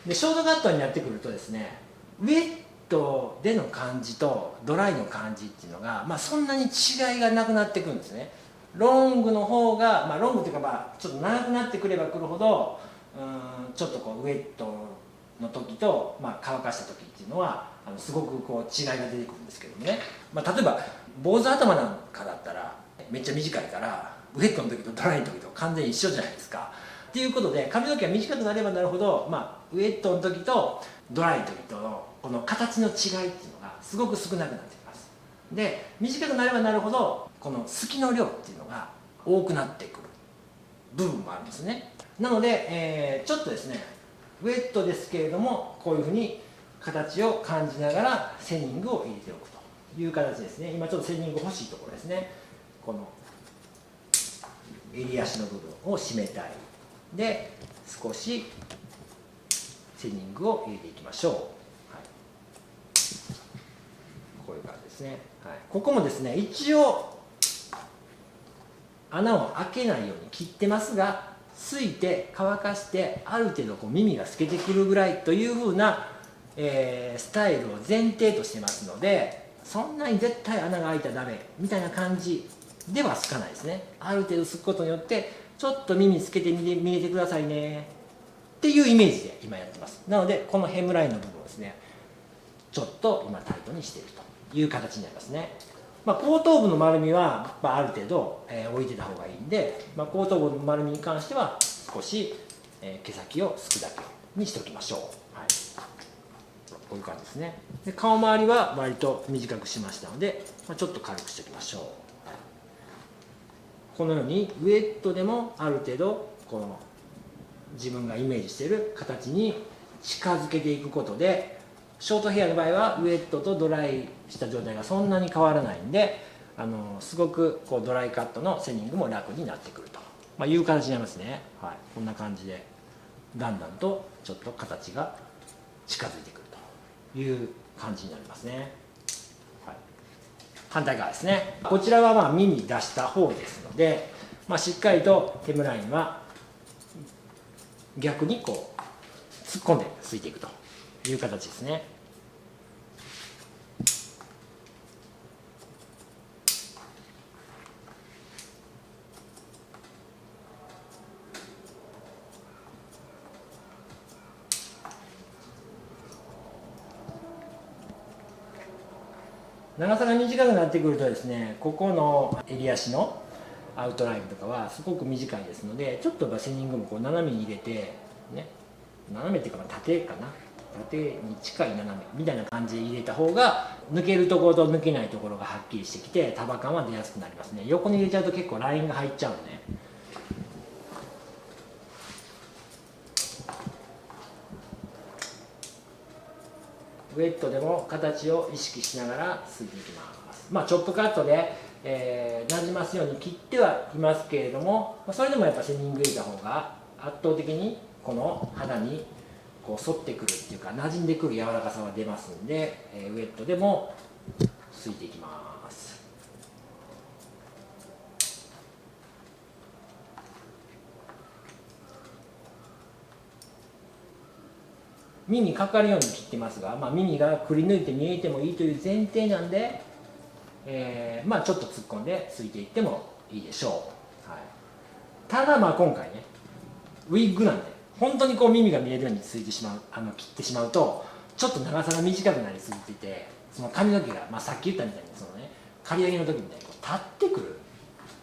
でショートカットになってくるとですね、ウェットでの感じとドライの感じっていうのが、そんなに違いがなくなってくるんですね。ロングの方が、ロングというかちょっと長くなってくればくるほどちょっとこうウェットの時と、乾かした時っていうのはすごくこう違いが出てくるんですけどもね、例えば坊主頭なんかだったらめっちゃ短いからウェットの時とドライの時と完全に一緒じゃないですか。っていうことで髪の毛が短くなればなるほど、ウェットの時とドライの時とのこの形の違いっていうのがすごく少なくなってきます。で短くなればなるほどこの隙の量っていうのが多くなってくる部分もあるんですね。なので、ちょっとですねウェットですけれどもこういうふうに形を感じながらセニングを入れておくという形ですね。今ちょっとセニング欲しいところですね。この襟足の部分を締めたいで少しセニングを入れていきましょう、こういう感じですね、ここもですね一応穴を開けないように切ってますがすいて乾かしてある程度こう耳が透けてくるぐらいというふうな、スタイルを前提としてますのでそんなに絶対穴が開いたらダメみたいな感じでは透かないですね。ある程度透くことによってちょっと耳つけてみてくださいねっていうイメージで今やってます。なのでこのヘムラインの部分をですねちょっと今タイトにしているという形になりますね。後頭部の丸みは、ある程度、置いてた方がいいんで、後頭部の丸みに関しては少し、毛先をすくだけにしておきましょう、こういう感じですね。で顔周りは割と短くしましたので、ちょっと軽くしておきましょう、このようにウェットでもある程度この自分がイメージしている形に近づけていくことでショートヘアの場合はウェットとドライした状態がそんなに変わらないんですごくこうドライカットのセニングも楽になってくると、いう形になりますね、こんな感じでだんだんとちょっと形が近づいてくるという感じになりますね、反対側ですね。こちらは耳出した方ですので、しっかりとヘムラインは逆にこう突っ込んでついていくという形ですね。長さが短くなってくるとですね、ここの襟足のアウトラインとかはすごく短いですので、ちょっとセニングもこう斜めに入れてね、斜めっていうか縦かな、縦に近い斜めみたいな感じで入れた方が抜けるところと抜けないところがはっきりしてきて束感は出やすくなりますね。横に入れちゃうと結構ラインが入っちゃうんで、ウェットでも形を意識しながらすいていきます。チョップカットで、なじますように切ってはいますけれども、それでもやっぱセニング入れた方が圧倒的にこの肌にこう沿ってくるっていうか馴染んでくる柔らかさが出ますんで、ウェットでもすいていきます。耳かかるように切ってますが、耳がくり抜いて見えてもいいという前提なんで、ちょっと突っ込んでついていってもいいでしょう、ただ今回ねウィッグなんで本当にこう耳が見えるようについてしまう切ってしまうとちょっと長さが短くなりすぎてて、その髪の毛が、さっき言ったみたいにそのね刈り上げの時みたいにこう立ってくる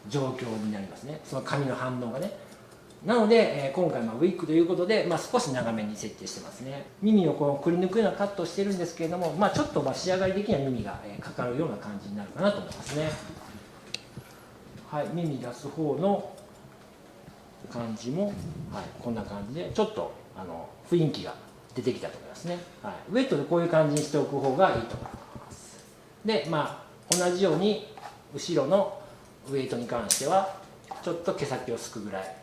状況になりますね。その髪の反応がね。なので、今回ウィッグということで、少し長めに設定してますね。耳をこうくり抜くようなカットをしてるんですけれども、ちょっと仕上がり的には耳がかかるような感じになるかなと思いますね。はい、耳出す方の感じも、こんな感じでちょっと雰囲気が出てきたと思いますね。ウェットでこういう感じにしておく方がいいと思います。で同じように後ろのウェイトに関してはちょっと毛先をすくぐらい、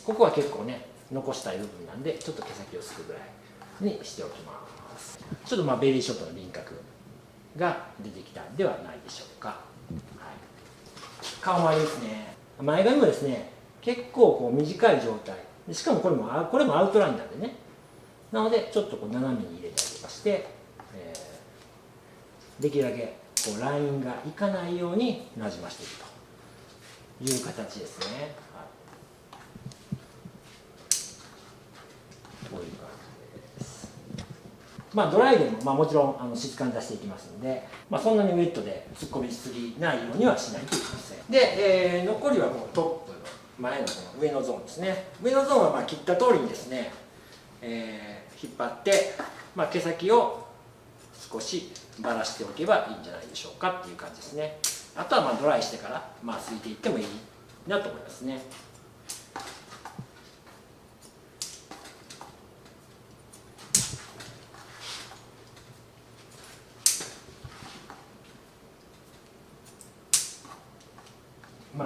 ここは結構ね残したい部分なんでちょっと毛先をすくぐらいにしておきます。ちょっとベリーショートの輪郭が出てきたんではないでしょうか。顔周りですね。前髪もですね結構こう短い状態で、しかもこれもアウトラインなんでね、なのでちょっとこう斜めに入れたりとかして、できるだけこうラインがいかないようになじましていくという形ですね。こういう感じです。ドライでももちろん質感出していきますので、そんなにウェットで突っ込みすぎないようにはしないといけません。で、残りはこのトップの前のこの上のゾーンですね。上のゾーンは切った通りにですね、引っ張って、毛先を少しばらしておけばいいんじゃないでしょうかっていう感じですね。あとはドライしてからすいていってもいいなと思いますね。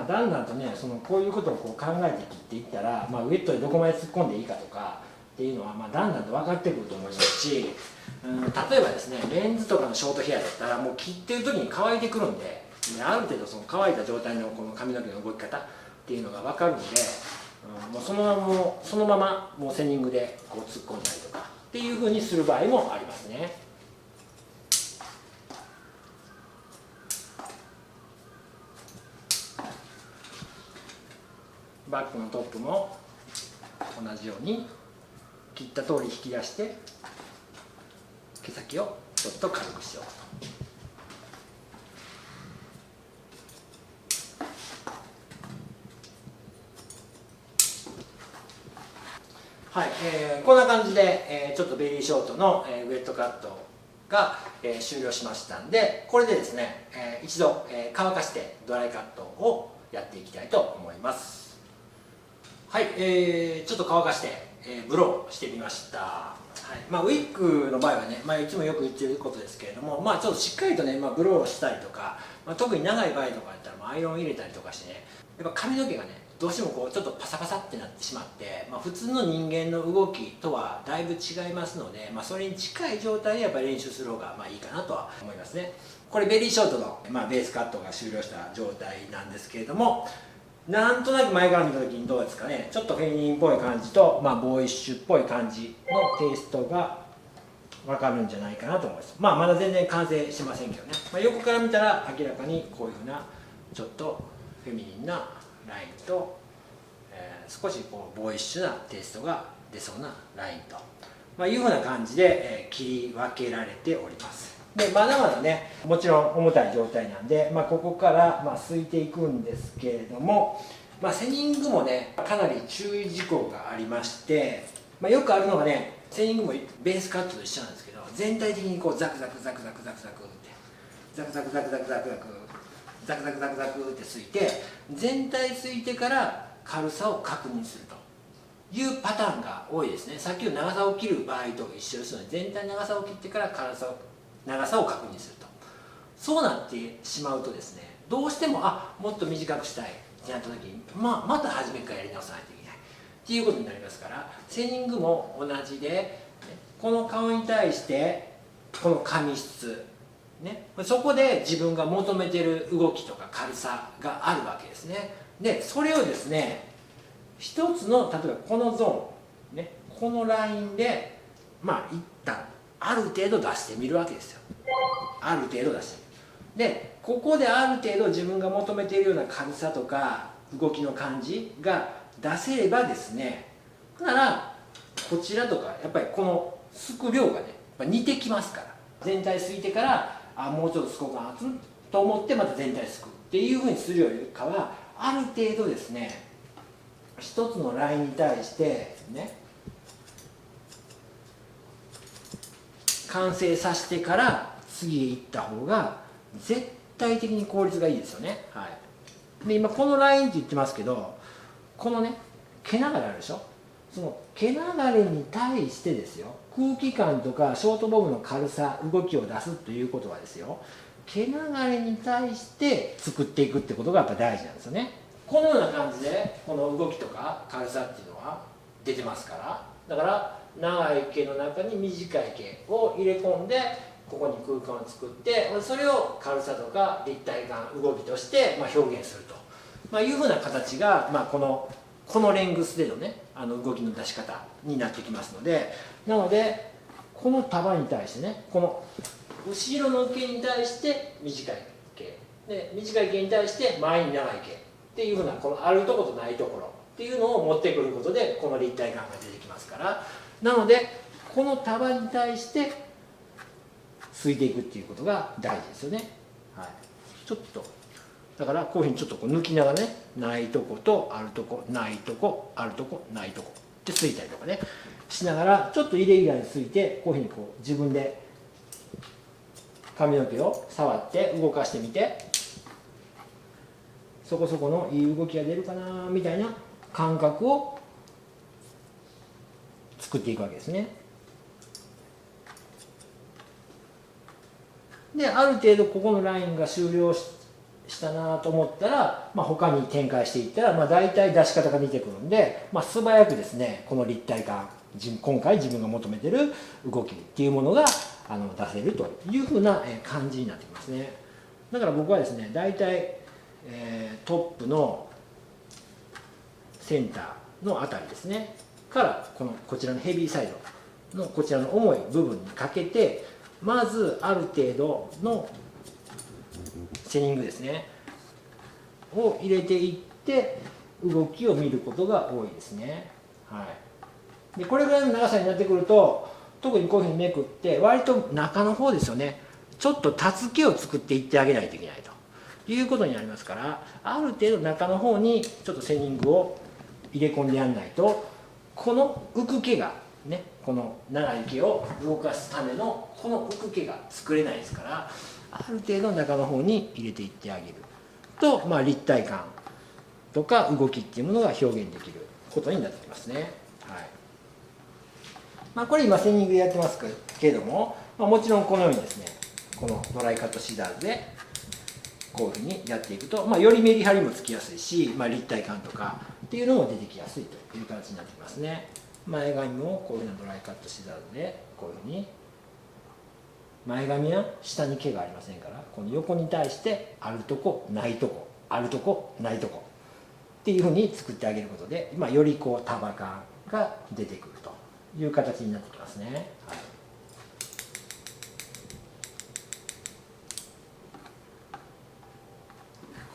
だんだんとねこういうことをこう考えて切っていったら、ウェットでどこまで突っ込んでいいかとかっていうのはだんだんと分かってくると思いますし、例えばですねメンズとかのショートヘアだったらもう切ってる時に乾いてくるんで、ある程度乾いた状態のこの髪の毛の動き方っていうのが分かるんで、もうそのままもうセニングでこう突っ込んだりとかっていうふうにする場合もありますね。バックのトップも同じように切った通り引き出して毛先をちょっと軽くしておくと。こんな感じで、ちょっとベリーショートの、ウェットカットが、終了しましたんで、これでですね、一度、乾かしてドライカットをやっていきたいと思います。はい、ちょっと乾かして、ブローしてみました。ウィッグの場合はね、いつもよく言ってることですけれども、ちょっとしっかりとね、ブローしたりとか、特に長い場合とかやったらアイロン入れたりとかしてね、やっぱ髪の毛がねどうしてもこうちょっとパサパサってなってしまって、普通の人間の動きとはだいぶ違いますので、それに近い状態でやっぱり練習する方がいいかなとは思いますね。これベリーショートの、ベースカットが終了した状態なんですけれども、なんとなく前から見た時にどうですかね、ちょっとフェミニンっぽい感じと、ボーイッシュっぽい感じのテイストが分かるんじゃないかなと思います。まだ全然完成しませんけどね、横から見たら明らかにこういうふうなちょっとフェミニンなラインと、少しこうボーイッシュなテイストが出そうなラインと、いうふうな感じで、切り分けられております。でまだまだねもちろん重たい状態なんで、ここからすいていくんですけれども、セニングもねかなり注意事項がありまして、よくあるのがね、セニングもベースカットと一緒なんですけど、全体的にこうザクザクザクザクザクザクってザクザクザクザクザクザクザクザクザクザクってすいて、全体すいてから軽さを確認するというパターンが多いですね。さっきの長さを切る場合と一緒ですので、全体の長さを切ってから長さを確認すると。そうなってしまうとですね、どうしてももっと短くしたいってなった時にまた初めからやり直さないといけないっていうことになりますから、セニングも同じで、この顔に対してこの髪質そこで自分が求めてる動きとか軽さがあるわけですね。でそれをですね、一つの例えばこのゾーンこのラインで一旦ある程度出してみるわけですよ。ある程度出してみる。でここである程度自分が求めているような軽さとか動きの感じが出せればですね、ならこちらとかやっぱりこのすく量がね似てきますから、全体すいてからもうちょっとすこうかなと思ってまた全体すくっていうふうにするよりかは、ある程度ですね一つのラインに対してね完成させてから次へ行った方が絶対的に効率がいいですよね。はい、で今このラインって言ってますけど、このね毛流れあるでしょ。その毛流れに対してですよ、空気感とかショートボブの軽さ、動きを出すということはですよ、毛流れに対して作っていくってことがやっぱ大事なんですよね。このような感じでこの動きとか軽さっていうのは出てますから、だから長い毛の中に短い毛を入れ込んでここに空間を作って、それを軽さとか立体感、動きとして表現すると、いうふうな形が、このレングスでのね動きの出し方になってきますので、なのでこの束に対してね、この後ろの毛に対して短い毛で、短い毛に対して前に長い毛っていうふうな、このあるところとないところっていうのを持ってくることでこの立体感が出てきますから、なのでこの束に対してすいていくっていうことが大事ですよね。はい、ちょっとだからこういうふうにちょっとこう抜きながらね、ないとことあるとこ、ないとこあるとこ、ないとこってすいたりとかねしながら、ちょっとイレギュラーにすいて、こういうふうにこう自分で髪の毛を触って動かしてみて、そこそこのいい動きが出るかなみたいな感覚を作っていくわけですね。である程度ここのラインが終了したなと思ったら、他に展開していったら、大体出し方が似てくるんで、素早くですねこの立体感、今回自分が求めてる動きっていうものが出せるというふうな感じになってきますね。だから僕はですね、大体、トップのセンターのあたりですねからこちらのヘビーサイドのこちらの重い部分にかけて、まずある程度のセニングですねを入れていって動きを見ることが多いですね。はい、でこれぐらいの長さになってくると、特にこういうふうにめくって割と中の方ですよね、ちょっとたつきを作っていってあげないといけないということになりますから、ある程度中の方にちょっとセニングを入れ込んでやらないと、この浮く毛がね、この長い毛を動かすためのこの浮く毛が作れないですから、ある程度中の方に入れていってあげると、立体感とか動きっていうものが表現できることになってきますね。はい、これ今セニングでやってますけれども、もちろんこのようにですね、このドライカットシザーズでこういうふうにやっていくと、よりメリハリもつきやすいし、立体感とかっていうのも出てきやすいという形になってきますね。前髪もこういうふうなドライカットシザーズでこういうふうに、前髪は下に毛がありませんから、この横に対してあるとこないとこ、あるとこないとこっていうふうに作ってあげることで、よりこう束感が出てくるという形になってきますね。はい、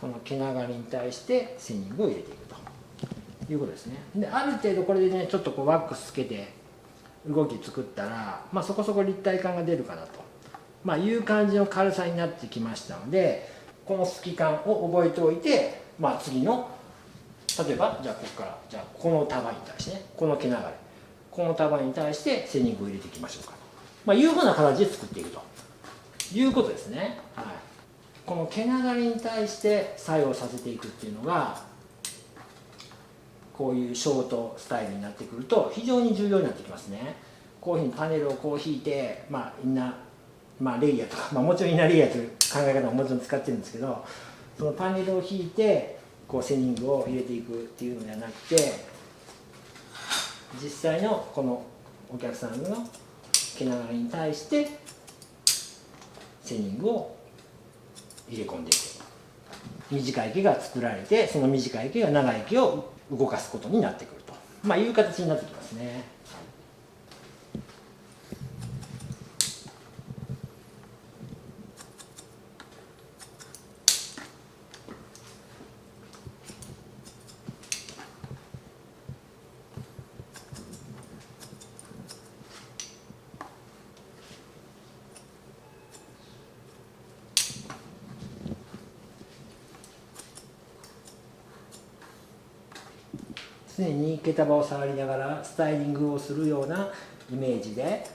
この毛流れに対してセニングを入れていくということですね。である程度これでね、ちょっとこうワックスつけて動き作ったら、そこそこ立体感が出るかなと、いう感じの軽さになってきましたので、この隙間を覚えておいて、次の例えばじゃあここからこの束に対してね、この毛流れ、この束に対してセニングを入れていきましょうかと、いうふうな形で作っていくということですね。はい、この毛流れに対して作用させていくっていうのが、こういうショートスタイルになってくると非常に重要になってきますね。こういうふうにパネルをこう引いて、インナー、レイヤーとか、もちろんインナーレイヤーという考え方ももちろん使ってるんですけど、そのパネルを引いてこうセニングを入れていくっていうのではなくて、実際のこのお客さんの毛流れに対してセニングを入れ込んでいく。短い毛が作られて、その短い毛が長い毛を動かすことになってくると、いう形になってきますね。常に毛束を触りながらスタイリングをするようなイメージで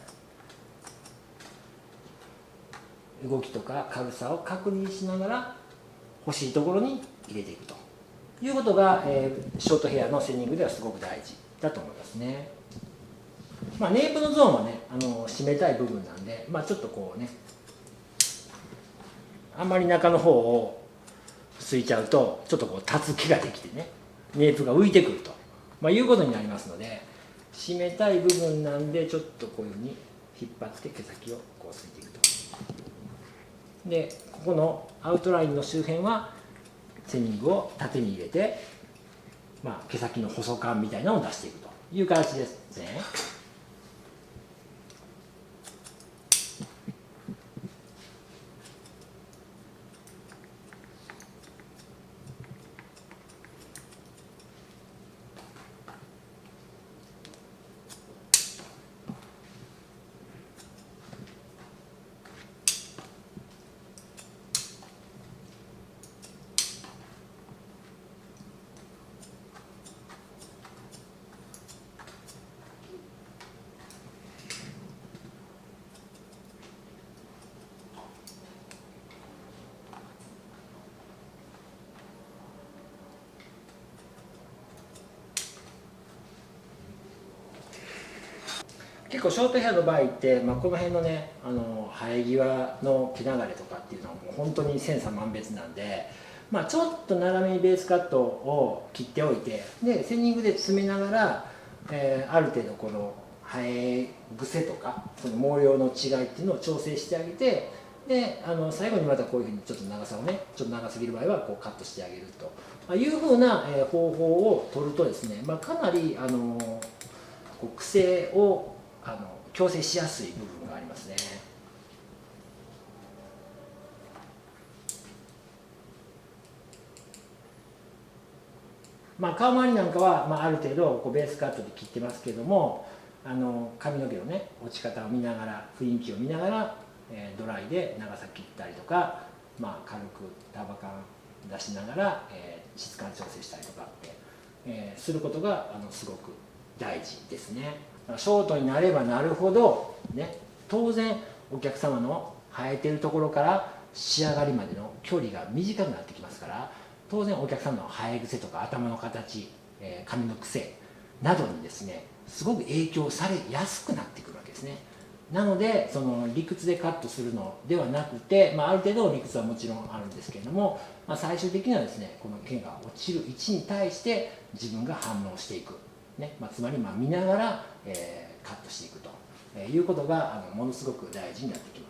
動きとか軽さを確認しながら欲しいところに入れていくということが、ショートヘアのセニングではすごく大事だと思いますね。ネイプのゾーンはね締めたい部分なんで、ちょっとこうねあんまり中の方をすいちゃうとちょっとこうたつきができてねネイプが浮いてくると、いうことになりますので、締めたい部分なんでちょっとこういうふうに引っ張って毛先をこうすいていくと。でここのアウトラインの周辺はセニングを縦に入れて、毛先の細感みたいなのを出していくという形ですね。結構ショートヘアの場合って、この辺のね生え際の毛流れとかっていうのはもう本当に千差万別なんで、ちょっと長めにベースカットを切っておいて、でセニングで詰めながら、ある程度この生え癖とかその毛量の違いっていうのを調整してあげて、で最後にまたこういうふうにちょっと長さをねちょっと長すぎる場合はこうカットしてあげるというふうな方法を取るとですね、かなりこう癖を矯正しやすい部分がありますね。顔周りなんかは、ある程度こうベースカットで切ってますけども、髪の毛のね落ち方を見ながら雰囲気を見ながら、ドライで長さ切ったりとか、軽く束感出しながら、質感調整したりとかって、することがすごく大事ですね。ショートになればなるほど、ね、当然お客様の生えてるところから仕上がりまでの距離が短くなってきますから、当然お客様の生え癖とか頭の形、髪の癖などにですねすごく影響されやすくなってくるわけですね。なのでその理屈でカットするのではなくて、ある程度理屈はもちろんあるんですけれども、最終的にはですねこの毛が落ちる位置に対して自分が反応していく。つまり見ながら、カットしていくということがものすごく大事になってきます。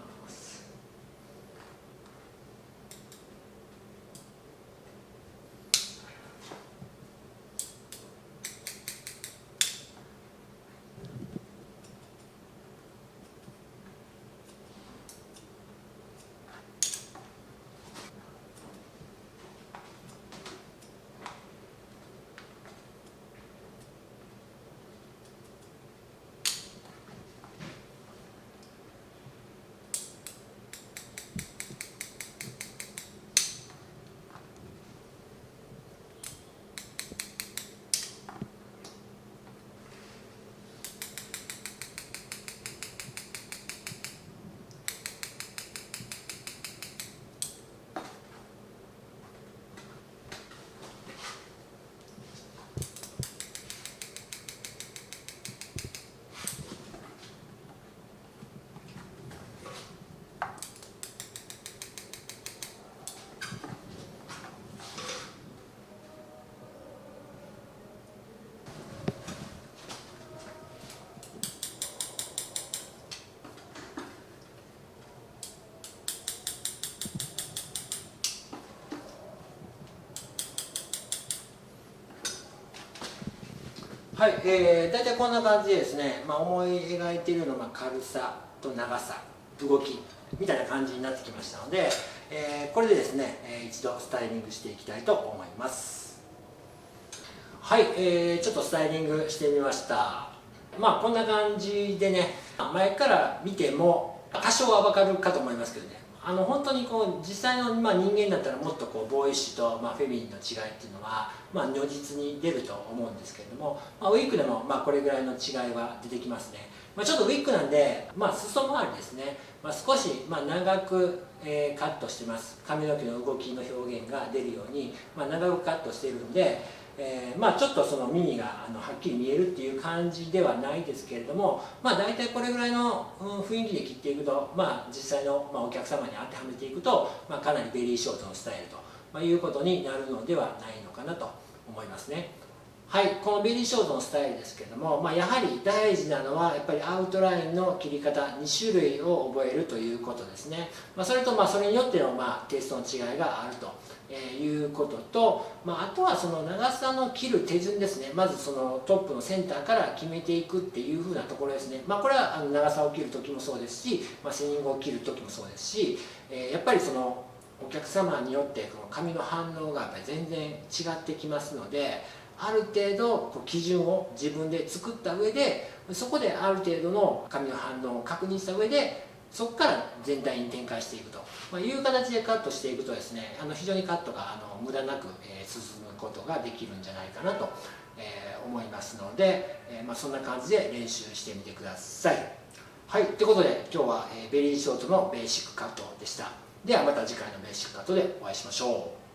はい、大体こんな感じでですね、思い描いているような軽さと長さ、動きみたいな感じになってきましたので、これでですね、一度スタイリングしていきたいと思います。はい、ちょっとスタイリングしてみました。こんな感じでね、前から見ても多少は分かるかと思いますけどね、本当にこう実際の、人間だったらもっとこうボーイッシュと、フェミニンの違いっていうのは、如実に出ると思うんですけれども、ウィッグでも、これぐらいの違いは出てきますね。ちょっとウィッグなんで、裾周りですね、少し、長く、カットしてます。髪の毛の動きの表現が出るように、長くカットしているんで、ちょっとその耳がはっきり見えるっていう感じではないですけれども、大体これぐらいの雰囲気で切っていくと、実際のお客様に当てはめていくと、かなりベリーショートのスタイルということになるのではないのかなと思いますね。はい、このベリーショートのスタイルですけれども、やはり大事なのはやっぱりアウトラインの切り方2種類を覚えるということですね。それとそれによってのテイストの違いがあるということと、あとはその長さの切る手順ですね。まずそのトップのセンターから決めていくっていうふうなところですね。これは長さを切る時もそうですし、セニングを切る時もそうですし、やっぱりそのお客様によってこの髪の反応がやっぱり全然違ってきますので、ある程度基準を自分で作った上で、そこである程度の髪の反応を確認した上で、そこから全体に展開していくという形でカットしていくとですね、非常にカットが無駄なく進むことができるんじゃないかなと思いますので、そんな感じで練習してみてください。はい、ということで今日はベリーショートのベーシックカットでした。ではまた次回のベーシックカットでお会いしましょう。